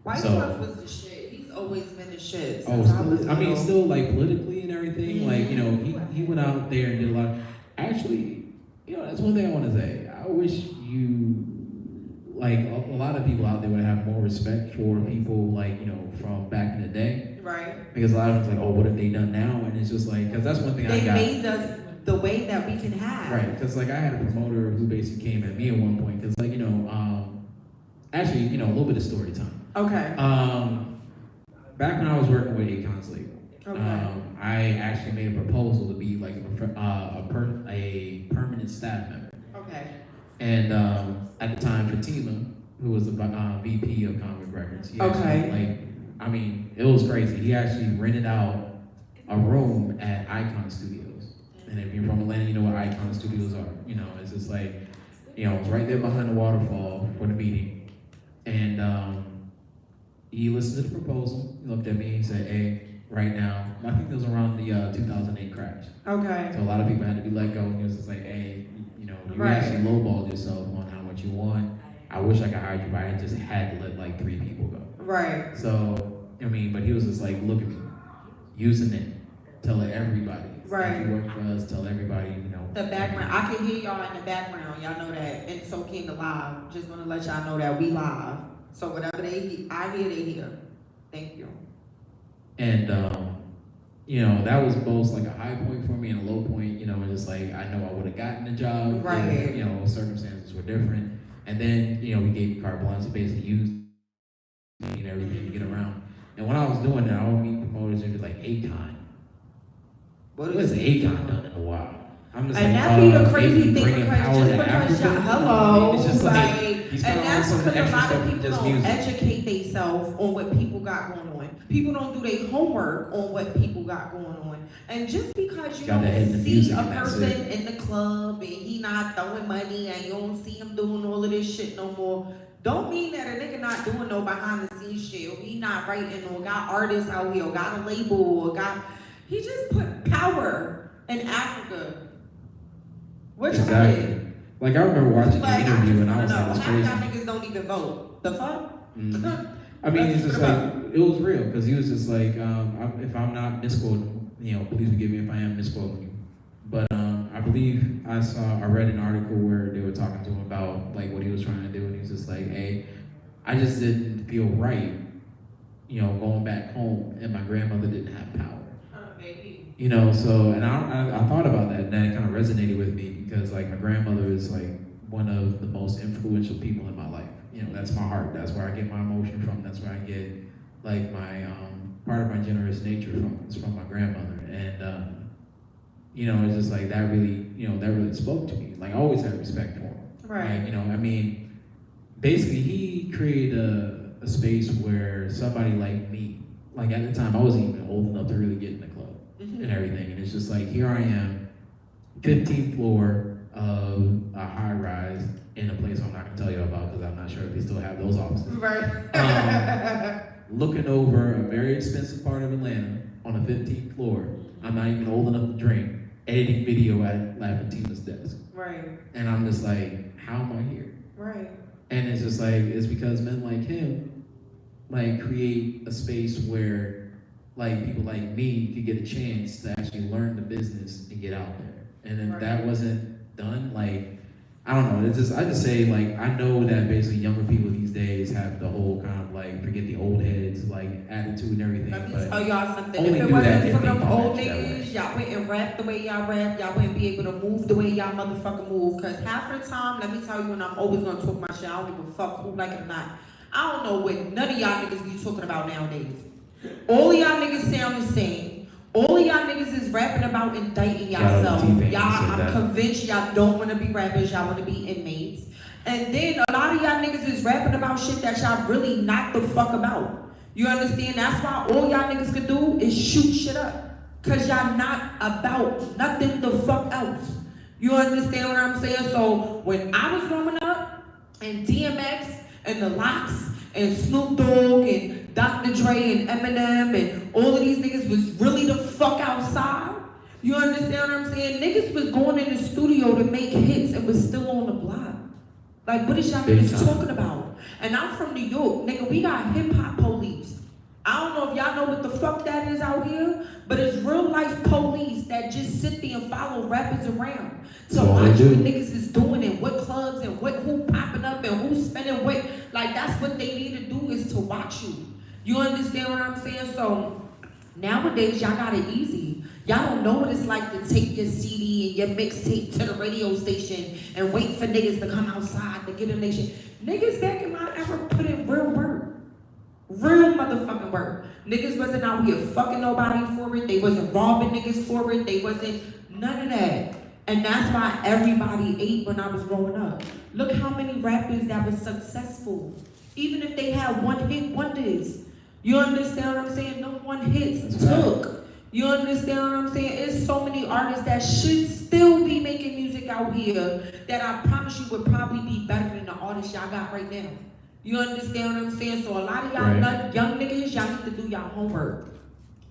Wyclef was the shit. He's always been the shit. Oh, still like politically and everything. Mm-hmm. Like, he went out there and did a lot. Actually, that's one thing I want to say. I wish you, like, a lot of people out there would have more respect for people like, from back in the day. Right. Because a lot of them like, oh, what have they done now? And it's just like, because that's one thing they I got. made us the way that we can have. Right, because like I had a promoter who basically came at me at one point, because actually, a little bit of story time. Okay. Back when I was working with Akon's label, Okay. I actually made a proposal to be like a permanent staff member. Okay. And at the time, Fatima, who was the VP of Convict Records, he actually, it was crazy. He actually rented out a room at Icon Studios. And if you're from Atlanta, you know what Icon Studios are. It's just like, it's right there behind the waterfall for the meeting. And he listened to the proposal, he looked at me, he said, hey, right now, I think it was around the 2008 crash. Okay. So a lot of people had to be let go, and he was just like, hey, you Right. actually lowballed yourself on how much you want. I wish I could hire you, but I just had to let like 3 people go. Right. So, but he was just like, look at me, using it, telling everybody. Right. If you work for us, tell everybody, The background. I can hear y'all in the background. Y'all know that. And so can the live. Just want to let y'all know that we live. So whatever I hear, they hear. Thank you. And, that was both like a high point for me and a low point, just like, I know I would have gotten the job. Right. If, circumstances were different. And then, we gave carte blanche to basically use me and everything to get around. And when I was doing that, I would meet promoters and be like, Akon. What has Akon done in a while? I'm just and like, that be the crazy maybe thing bringing power to Africa. Hello, It's just like, right? he's And got that's some because a extra lot stuff of than people just don't music. educate themselves on what people got going on. People don't do their homework on what people got going on. And just because you Got to hit the don't see music a and that's person it. in the club and he not throwing money and you don't see him doing all of this shit no more, don't mean that a nigga not doing no behind the scenes shit, or he not writing, or got artists out here, or got a label, or he just put power in Africa. What y'all Exactly. did? Like, I remember watching Like, an interview and I was no, like, it's half crazy. y'all niggas don't even vote. The fuck? Mhm. I mean, it's just like, it was real, because he was just like, if I'm not misquoting, please forgive me if I am misquoting you. But I believe I read an article where they were talking to him about like what he was trying to do, and he was just like, hey, I just didn't feel right, going back home, and my grandmother didn't have power. So, and I thought about that, and that kind of resonated with me, because like my grandmother is like one of the most influential people in my life. That's my heart. That's where I get my emotion from. That's where I get like my part of my generous nature from. It's from my grandmother, and it's just like that really spoke to me. Like I always had respect for him. Right. Like, basically he created a space where somebody like me, like at the time I wasn't even old enough to really get in the club and everything, and it's just like here I am, 15th floor of a high rise in a place I'm not gonna tell you about because I'm not sure if they still have those offices. Right. Looking over a very expensive part of Atlanta on the 15th floor. I'm not even old enough to drink. Editing video at La Fatina's desk. Right. And I'm just like, how am I here? Right. And it's just like, it's because men like him, like create a space where like people like me could get a chance to actually learn the business and get out there. And if that wasn't done, like, I don't know, I just say like, I know that basically younger people these days have the whole kind of like, forget the old heads, like attitude and everything. Let me but tell y'all something. only If it do that wasn't if for they them come old at you that way. niggas, y'all wouldn't rap the way y'all rap. Y'all wouldn't be able to move the way y'all motherfucking move. Cause half the time, let me tell you, and I'm always gonna talk my shit. I don't give a fuck who like it or not. I don't know what none of y'all niggas be talking about nowadays. All of y'all niggas sound the same. All of y'all about indicting Shout out to yourself. T-Pain, Y'all, he said I'm that. convinced y'all don't want to be rappers, y'all want to be inmates. And then a lot of y'all niggas is rapping about shit that y'all really not the fuck about. You understand? That's why all y'all niggas can do is shoot shit up. Cause y'all not about nothing the fuck else. You understand what I'm saying? So when I was growing up, and DMX and the Lox and Snoop Dogg and Dr. Dre and Eminem and all of these niggas was really the fuck outside. You understand what I'm saying? Niggas was going in the studio to make hits and was still on the block. Like, what is y'all Big niggas time. talking about? And I'm from New York, nigga, we got hip hop police. I don't know if y'all know what the fuck that is out here, but it's real life police that just sit there and follow rappers around. So all they watch do. what niggas is doing and what clubs and who popping up and who's spending what. Like, that's what they need to do is to watch you. You understand what I'm saying? So nowadays y'all got it easy. Y'all don't know what it's like to take your CD and your mixtape to the radio station and wait for niggas to come outside to get a nation. Niggas back in my era put in real work. Real motherfucking work. Niggas wasn't out here fucking nobody for it. They wasn't robbing niggas for it. They wasn't none of that. And that's why everybody ate when I was growing up. Look how many rappers that was successful. Even if they had one hit wonders. You understand what I'm saying? No one hits took. You understand what I'm saying? It's so many artists that should still be making music out here that I promise you would probably be better than the artists y'all got right now. You understand what I'm saying? So a lot of y'all Right. young niggas, y'all need to do y'all homework.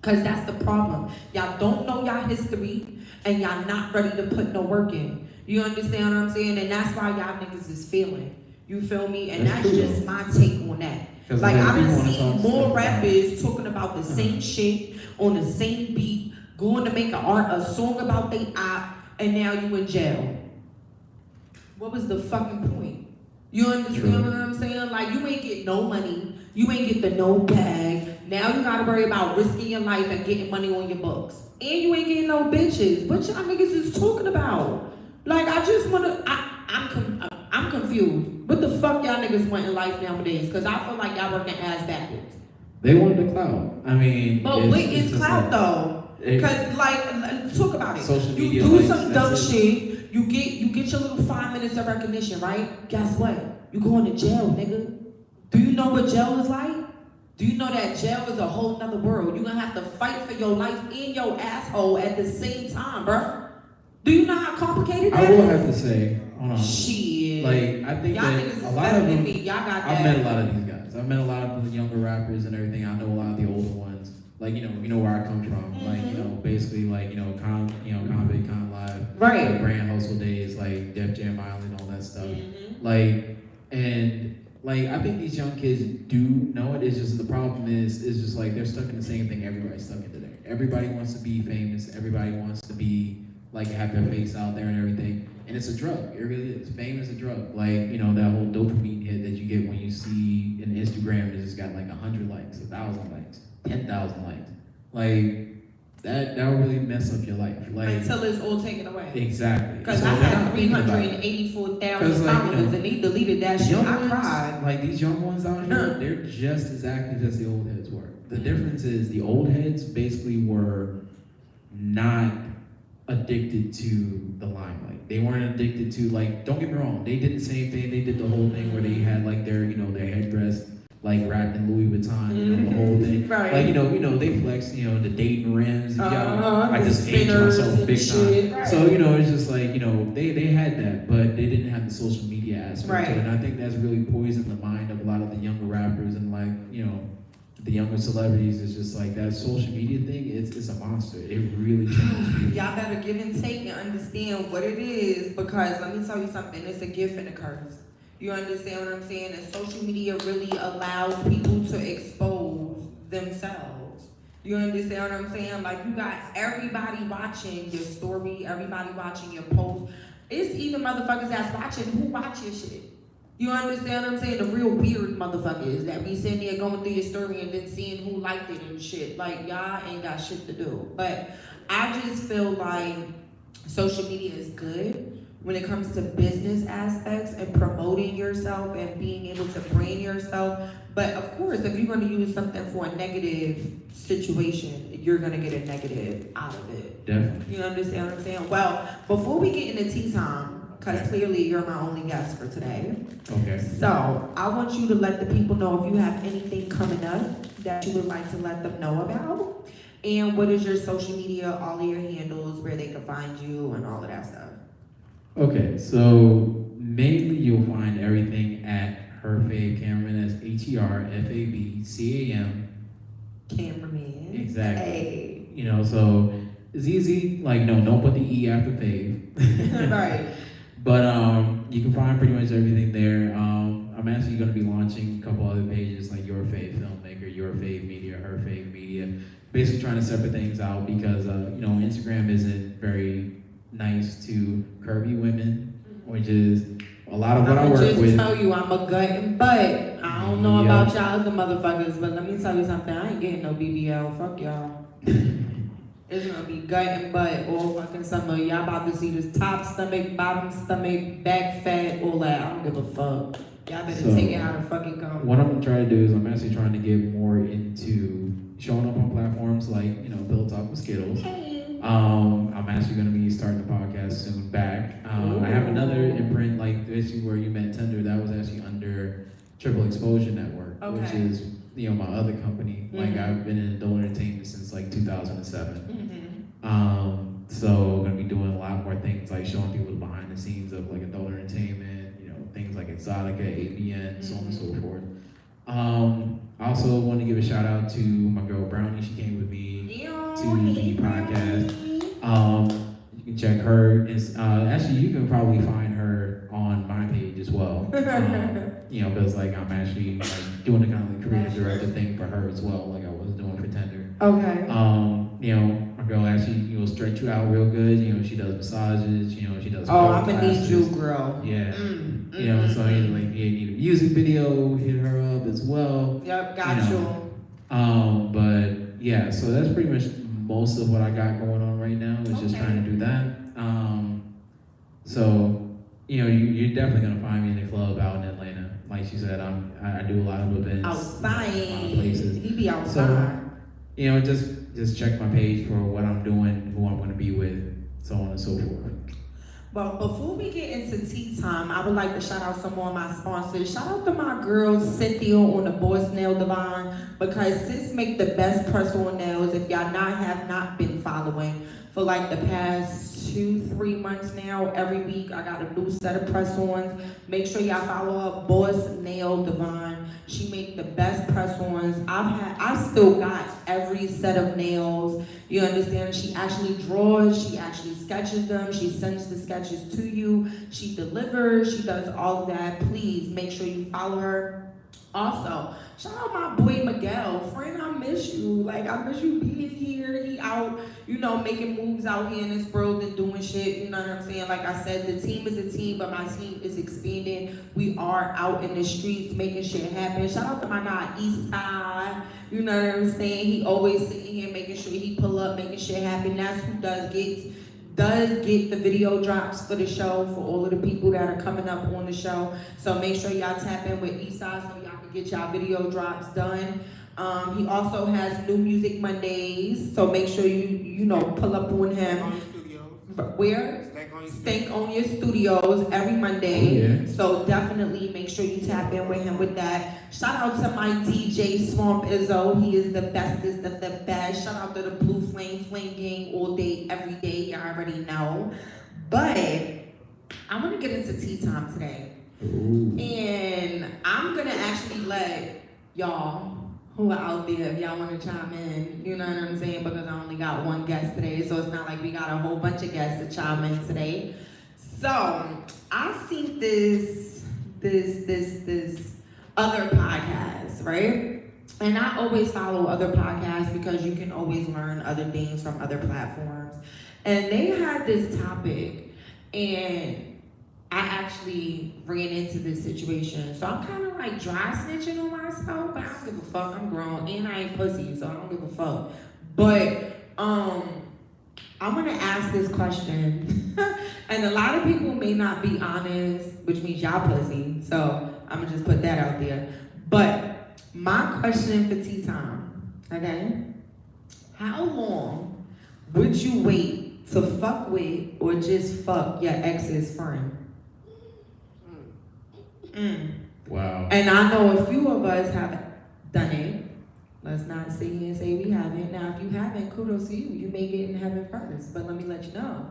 Cause that's the problem. Y'all don't know y'all history and y'all not ready to put no work in. You understand what I'm saying? And that's why y'all niggas is failing. You feel me? And That's that's true. just my take on that. 'Cause Like then I've people been wanna seeing talk more stuff rappers talking about the same shit on the same beat, going to make a song about they op, and now you in jail. What was the fucking point? You understand True. what I'm saying? Like, you ain't get no money. You ain't get the no bag. Now you gotta worry about risking your life and getting money on your books. And you ain't getting no bitches. What y'all niggas is talking about? Like, I just wanna, I'm confused. What the fuck y'all niggas want in life nowadays? Cause I feel like y'all working ass backwards. They want the clout. I mean, But what it's is just clout like- though? it- Cause like, talk about it. Social You media do likes, some that's dumb it. shit. You get your little 5 minutes of recognition, right? Guess what? You going to jail, nigga. Do you know what jail is like? Do you know that jail is a whole nother world? You're gonna have to fight for your life in your asshole at the same time, bruh. Do you know how complicated that I will is? have to say, hold on. Shit. Like, I think y'all that niggas is a lot better of than them, me. Y'all got that. I've met a lot of these guys. I've met a lot of the younger rappers and everything. I know a lot of the older ones. Like, you know where I come from. Like, you know, basically like, Convict, Con Live. Right. Like Grand Hustle days, like Def Jam Island, all that stuff. Mhm. Like, and like I think these young kids do know it. It's just the problem is just like they're stuck in the same thing everybody's stuck in today. Everybody wants to be famous. Everybody wants to be like have their face out there and everything. And it's a drug. It really is. Fame is a drug. Like, you know, that whole dopamine hit that you get when you see an Instagram that just got like 100 likes, 1,000 likes, 10,000 likes. Like that'll really mess up your life. Like Until it's all taken away. exactly. Because So I they're had not thinking about it. 384,000 'Cause, like, you followers know, and they deleted that shit. Young I ones, cried. like these young ones out here, they're just as active as the old heads were. The difference is the old heads basically were not addicted to the limelight. They weren't addicted to like, don't get me wrong, they did the same thing. They did the whole thing where they had like their, you know, their headdress like wrapped in Louis Vuitton, you know, the whole thing. Right. Like, you know, they flex, you know, the Dayton rims. I the just aged spinners myself and big shit. time. Right. So, you know, it's just like, you know, they had that, but they didn't have the social media aspect to Right. it. And I think that's really poisoned the mind of a lot of the younger rappers and like, you know, the younger celebrities. Is just like that social media thing, it's a monster. It really changes people. Y'all better give and take and understand what it is, because let me tell you something, it's a gift and a curse. You understand what I'm saying? And social media really allows people to expose themselves. You understand what I'm saying? Like, you got everybody watching your story, everybody watching your post. It's even motherfuckers that's watching who watch your shit. You understand what I'm saying? The real weird motherfuckers that be sitting there going through your story and then seeing who liked it and shit. Like, y'all ain't got shit to do. But I just feel like social media is good, when it comes to business aspects and promoting yourself and being able to brand yourself. But of course, if you're gonna use something for a negative situation, you're gonna get a negative out of it. Definitely. You understand what I'm saying? Well, before we get into tea time, because clearly you're my only guest for today. Okay. So I want you to let the people know if you have anything coming up that you would like to let them know about. And what is your social media, all of your handles, where they can find you and all of that stuff. Okay, so mainly you'll find everything at Her Fave Cameraman. That's HERFABCAM. Cameraman. Exactly. Hey. You know, so it's easy. Like, no, don't put the E after fave. Right. But you can find pretty much everything there. I'm actually going to be launching a couple other pages like Your Fave Filmmaker, Your Fave Media, Her Fave Media. Basically trying to separate things out because you know, Instagram isn't very nice to curvy women, which is a lot of what I work just with. Tell you I'm a gut and butt. I don't know about y'all other motherfuckers, but let me tell you something. I ain't getting no BBL. Fuck y'all. It's gonna be gut and butt all fucking summer. Y'all about to see this top stomach, bottom stomach, back fat, all that. I don't give a fuck. Y'all better take it how to fucking go. What I'm gonna try to do is I'm actually trying to get more into showing up on platforms like, you know, Pillow Talk with Skittles. I'm actually going to be starting the podcast soon back. I have another imprint like this where you met Tender that was actually under Triple Exposure Network, which is, you know, my other company. Like I've been in adult entertainment since like 2007. So I'm going to be doing a lot more things like showing people the behind the scenes of like adult entertainment, you know, things like Exotica, ABN, so on and so forth. I also want to give a shout out to my girl Brownie. She came with me to the podcast. You can check her. Actually, you can probably find her on my page as well. You know, because like I'm actually like doing the kind of like creative director thing for her as well, like I was doing for Tender. Okay. You know, my girl actually, you know, stretch you out real good. You know, she does massages. You know, she does. Oh, I'm gonna need you, girl. Yeah. You know, so like if you need a music video, hit her up as well. Yep, got you. But yeah, so that's pretty much most of what I got going on right now. Is just trying to do that. So you know, you're definitely gonna find me in the club out in Atlanta. Like she said, I do a lot of events. Outside. A lot of places. He be outside. So, you know, just check my page for what I'm doing, who I'm gonna be with, so on and so forth. Well, before we get into tea time, I would like to shout out some more of my sponsors. Shout out to my girl Cynthia on the Boss Nail Divine, because sis make the best press-on nails. If y'all have not been following for like the past 2-3 months now, every week I got a new set of press-ons. Make sure y'all follow her, Boss Nail Divine. She make the best press-ons. I still got every set of nails. You understand? She actually draws, she actually sketches them, she sends the sketches to you, she delivers, she does all of that. Please make sure you follow her. Also, shout out my boy Miguel. Friend, I miss you. Like, I miss you being here. He out, you know, making moves out here in this world and doing shit. You know what I'm saying? Like I said, the team is a team, but my team is expanding. We are out in the streets making shit happen. Shout out to my guy Eastside. You know what I'm saying? He always sitting here making sure he pull up, making shit happen. That's who does get the video drops for the show, for all of the people that are coming up on the show. So make sure y'all tap in with Eastside so y'all can get y'all video drops done. He also has New Music Mondays, so make sure you know, pull up on him. Where? Stank on Your Studios every Monday. Oh, yeah. So definitely make sure you tap in with him with that. Shout out to my DJ Swamp Izzo. He is the bestest of the best. Shout out to the Blue Flame Gang all day, every day. Y'all already know. But I'm gonna get into tea time today. Ooh. And I'm gonna actually let y'all who are out there, if y'all want to chime in, you know what I'm saying? Because I only got one guest today, so it's not like we got a whole bunch of guests to chime in today. So I seen this other podcast, right? And I always follow other podcasts because you can always learn other things from other platforms. And they had this topic, and I actually ran into this situation. So I'm kind of like dry snitching on myself, but I don't give a fuck. I'm grown and I ain't pussy, so I don't give a fuck. But I'm gonna ask this question And a lot of people may not be honest, which means y'all pussy. So I'm gonna just put that out there. But my question for tea time, okay? How long would you wait to fuck with or just fuck your ex's friend? Wow. And I know a few of us have done it. Let's not sit here and say we haven't. Now, if you haven't, kudos to you. You may get in heaven first. But let me let you know.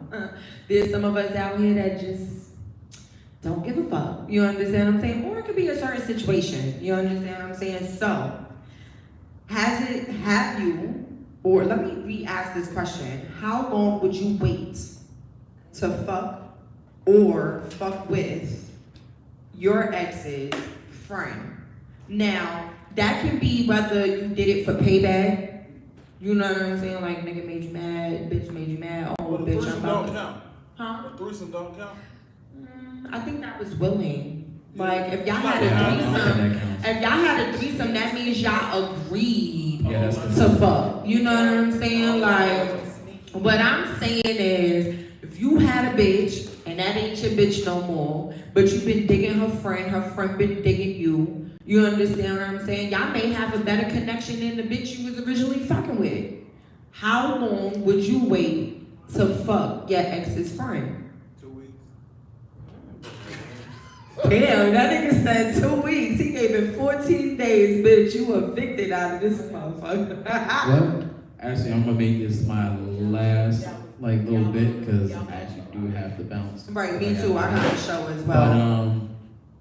There's some of us out here that just don't give a fuck. You understand what I'm saying? Or it could be a certain situation. You understand what I'm saying? So, have you, or let me re-ask this question. How long would you wait to fuck or fuck with your ex's friend? Now, that can be whether you did it for payback. You know what I'm saying? Like, nigga made you mad, bitch made you mad. Oh, But the bitch, I'm threesome about don't to... count. Huh? The threesome don't count. I think that was willing. Like, if y'all had Yeah, I a don't think threesome, that counts. if y'all had a threesome, that means y'all agreed Yeah, that's to fuck. You know what I'm saying? Like, what I'm saying is, if you had a bitch, and that ain't your bitch no more, but you've been digging her friend been digging you, you understand what I'm saying? Y'all may have a better connection than the bitch you was originally fucking with. How long would you wait to fuck your ex's friend? 2 weeks. Damn, that nigga said 2 weeks. He gave it 14 days, bitch. You evicted out of this motherfucker. Well, actually, I'm gonna make this my last like little bit because I actually do have to bounce. Right, me too. I got a show as But well.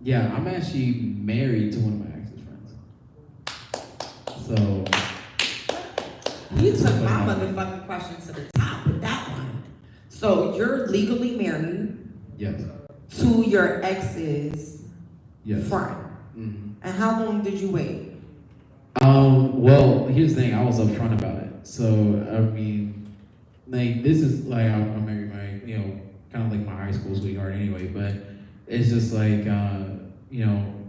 yeah, I'm actually married to one of my ex's friends. So You took my motherfucking question to the top with that one. So you're legally married yes, to your ex's yes. friend. Mhm. And how long did you wait? Well, here's the thing. I was upfront about it. So I mean, like this is like I married my kind of like my high school sweetheart anyway. But it's just like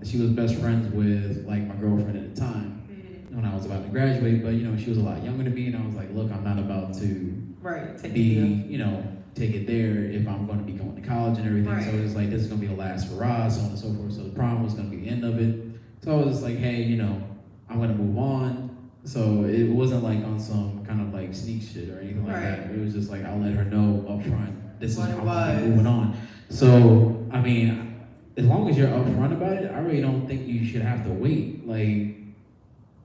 she was best friends with like my girlfriend at the time when I was about to graduate. But she was a lot younger than me, and I was like, look, I'm not about to Right, take be take it there if I'm going to be going to college and everything. Right. So it was like this is going to be the last hurrah, so on and so forth. So the prom was going to be the end of it. So I was just like, hey, I'm going to move on. So it wasn't like on some kind of like sneak shit or anything like Right. that. It was just like I'll let her know up front. This is What it how I'm was. moving on. So I mean, as long as you're upfront about it, I really don't think you should have to wait. Like,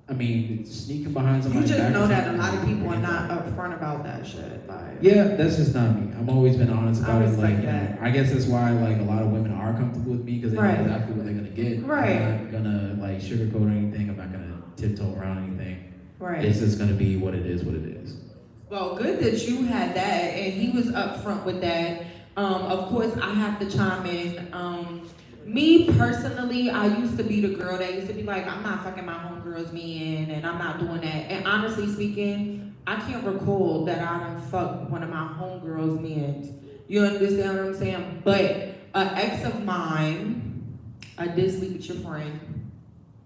I mean, sneaking behind You somebody's just back know or that a something, lot of people are yeah. not upfront about that shit. Like, Yeah, that's just not me. I've always been honest I about it. respect Like, that. I guess that's why like a lot of women are comfortable with me because they Right. know exactly what they're gonna get. Right. I'm not gonna like sugarcoat anything. I'm not gonna tiptoe around anything. right. It's just gonna be what it is. What it is. Well, good that you had that, and he was upfront with that. Of course, I have to chime in. Me personally, I used to be the girl that used to be like, I'm not fucking my homegirl's man, and I'm not doing that. And honestly speaking, I can't recall that I done fucked one of my homegirl's men. You understand what I'm saying? But an ex of mine, I did sleep with your friend.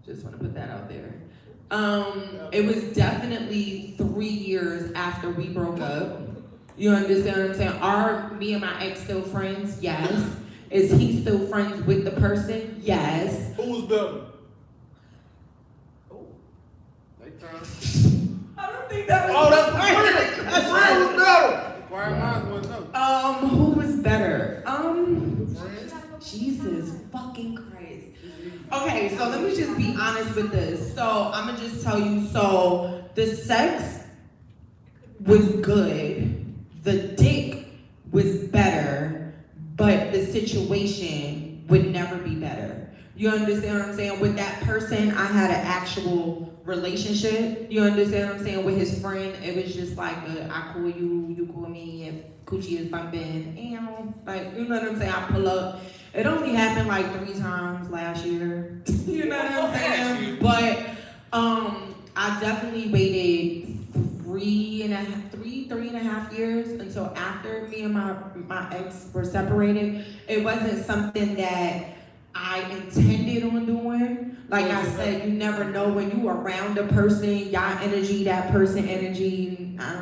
Just want to put that out there. It was definitely 3 years after we broke up. You understand what I'm saying? Are me and my ex still friends? Yes. Is he still friends with the person? Yes. Who was better? I don't think that was Oh, that's the the point of friend. the The question. friend was better. Quiet minds want to know. Who was better? Jesus fucking Christ. Okay, so let me just be honest with this. So I'm gonna just tell you, so the sex was good, the dick was better, but the situation would never be better. You understand what I'm saying? With that person, I had an actual relationship. You understand what I'm saying? With his friend, it was just like I call you, you call me. If coochie is bumping, like you know what I'm saying? I pull up. It only happened like 3 times last year. You know what I'm saying? But I definitely waited 3.5 years until after me and my ex were separated. It wasn't something that I intended on doing. Like I said, you never know when you around a person, y'all energy, that person energy. I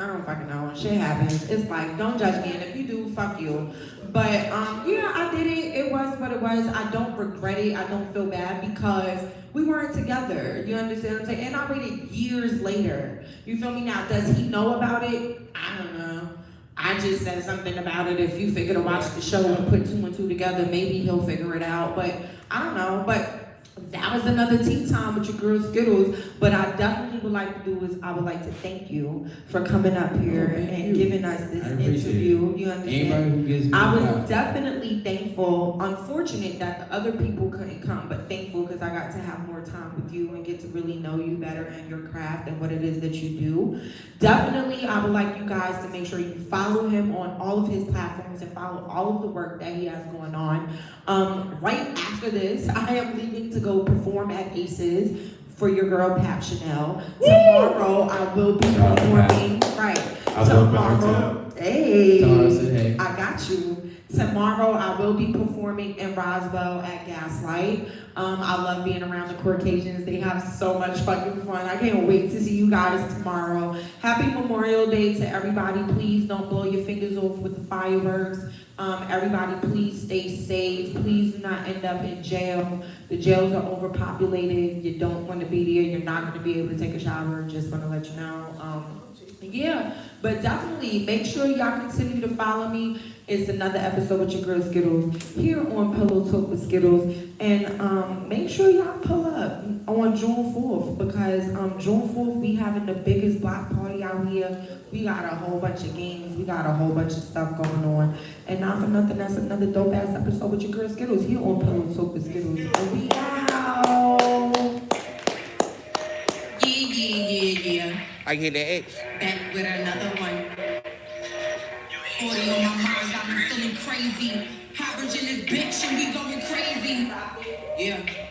don't don't fucking know. Shit happens. It's like, don't judge me, and if you do, fuck you. But yeah, I did it. It was what it was. I don't regret it. I don't feel bad because we weren't together. You understand what I'm saying? And I waited years later. You feel me? Now, does he know about it? I don't know. I just said something about it. If you figure to watch the show and put 2 and 2 together, maybe he'll figure it out. But I don't know. But that was another tea time with your girl Skittles. But I definitely would like to do is I would like to thank you for coming up here and giving us this interview. You understand? Anybody who gives me I was time. definitely thankful. Unfortunate that the other people couldn't come, but thankful because I got to have more time with you and get to really know you better and your craft and what it is that you do. Definitely, I would like you guys to make sure you follow him on all of his platforms and follow all of the work that he has going on. Right after this, I am leaving to go perform at Aces for your girl Pap Chanel. Tomorrow, I will be performing. Right. Tomorrow. Hey. Tell her I said hey. I got you. Tomorrow I will be performing in Roswell at Gaslight. I love being around the Caucasians. They have so much fucking fun. I can't wait to see you guys tomorrow. Happy Memorial Day to everybody. Please don't blow your fingers off with the fireworks. Everybody please stay safe. Please do not end up in jail. The jails are overpopulated. You don't want to be there. You're not going to be able to take a shower. Just want to let you know. Yeah, but definitely make sure y'all continue to follow me. It's another episode with your girl Skittles here on Pillow Talk with Skittles. And make sure y'all pull up on June 4th because June 4th we having the biggest block party out here. We got a whole bunch of games. We got a whole bunch of stuff going on. And not for nothing, that's another dope ass episode with your girl Skittles here on Pillow Talk with Skittles. And we out. Yeah. I get the X. Back with another one. 40 on my mind got me feeling crazy. Averaging this bitch and we going crazy. Yeah.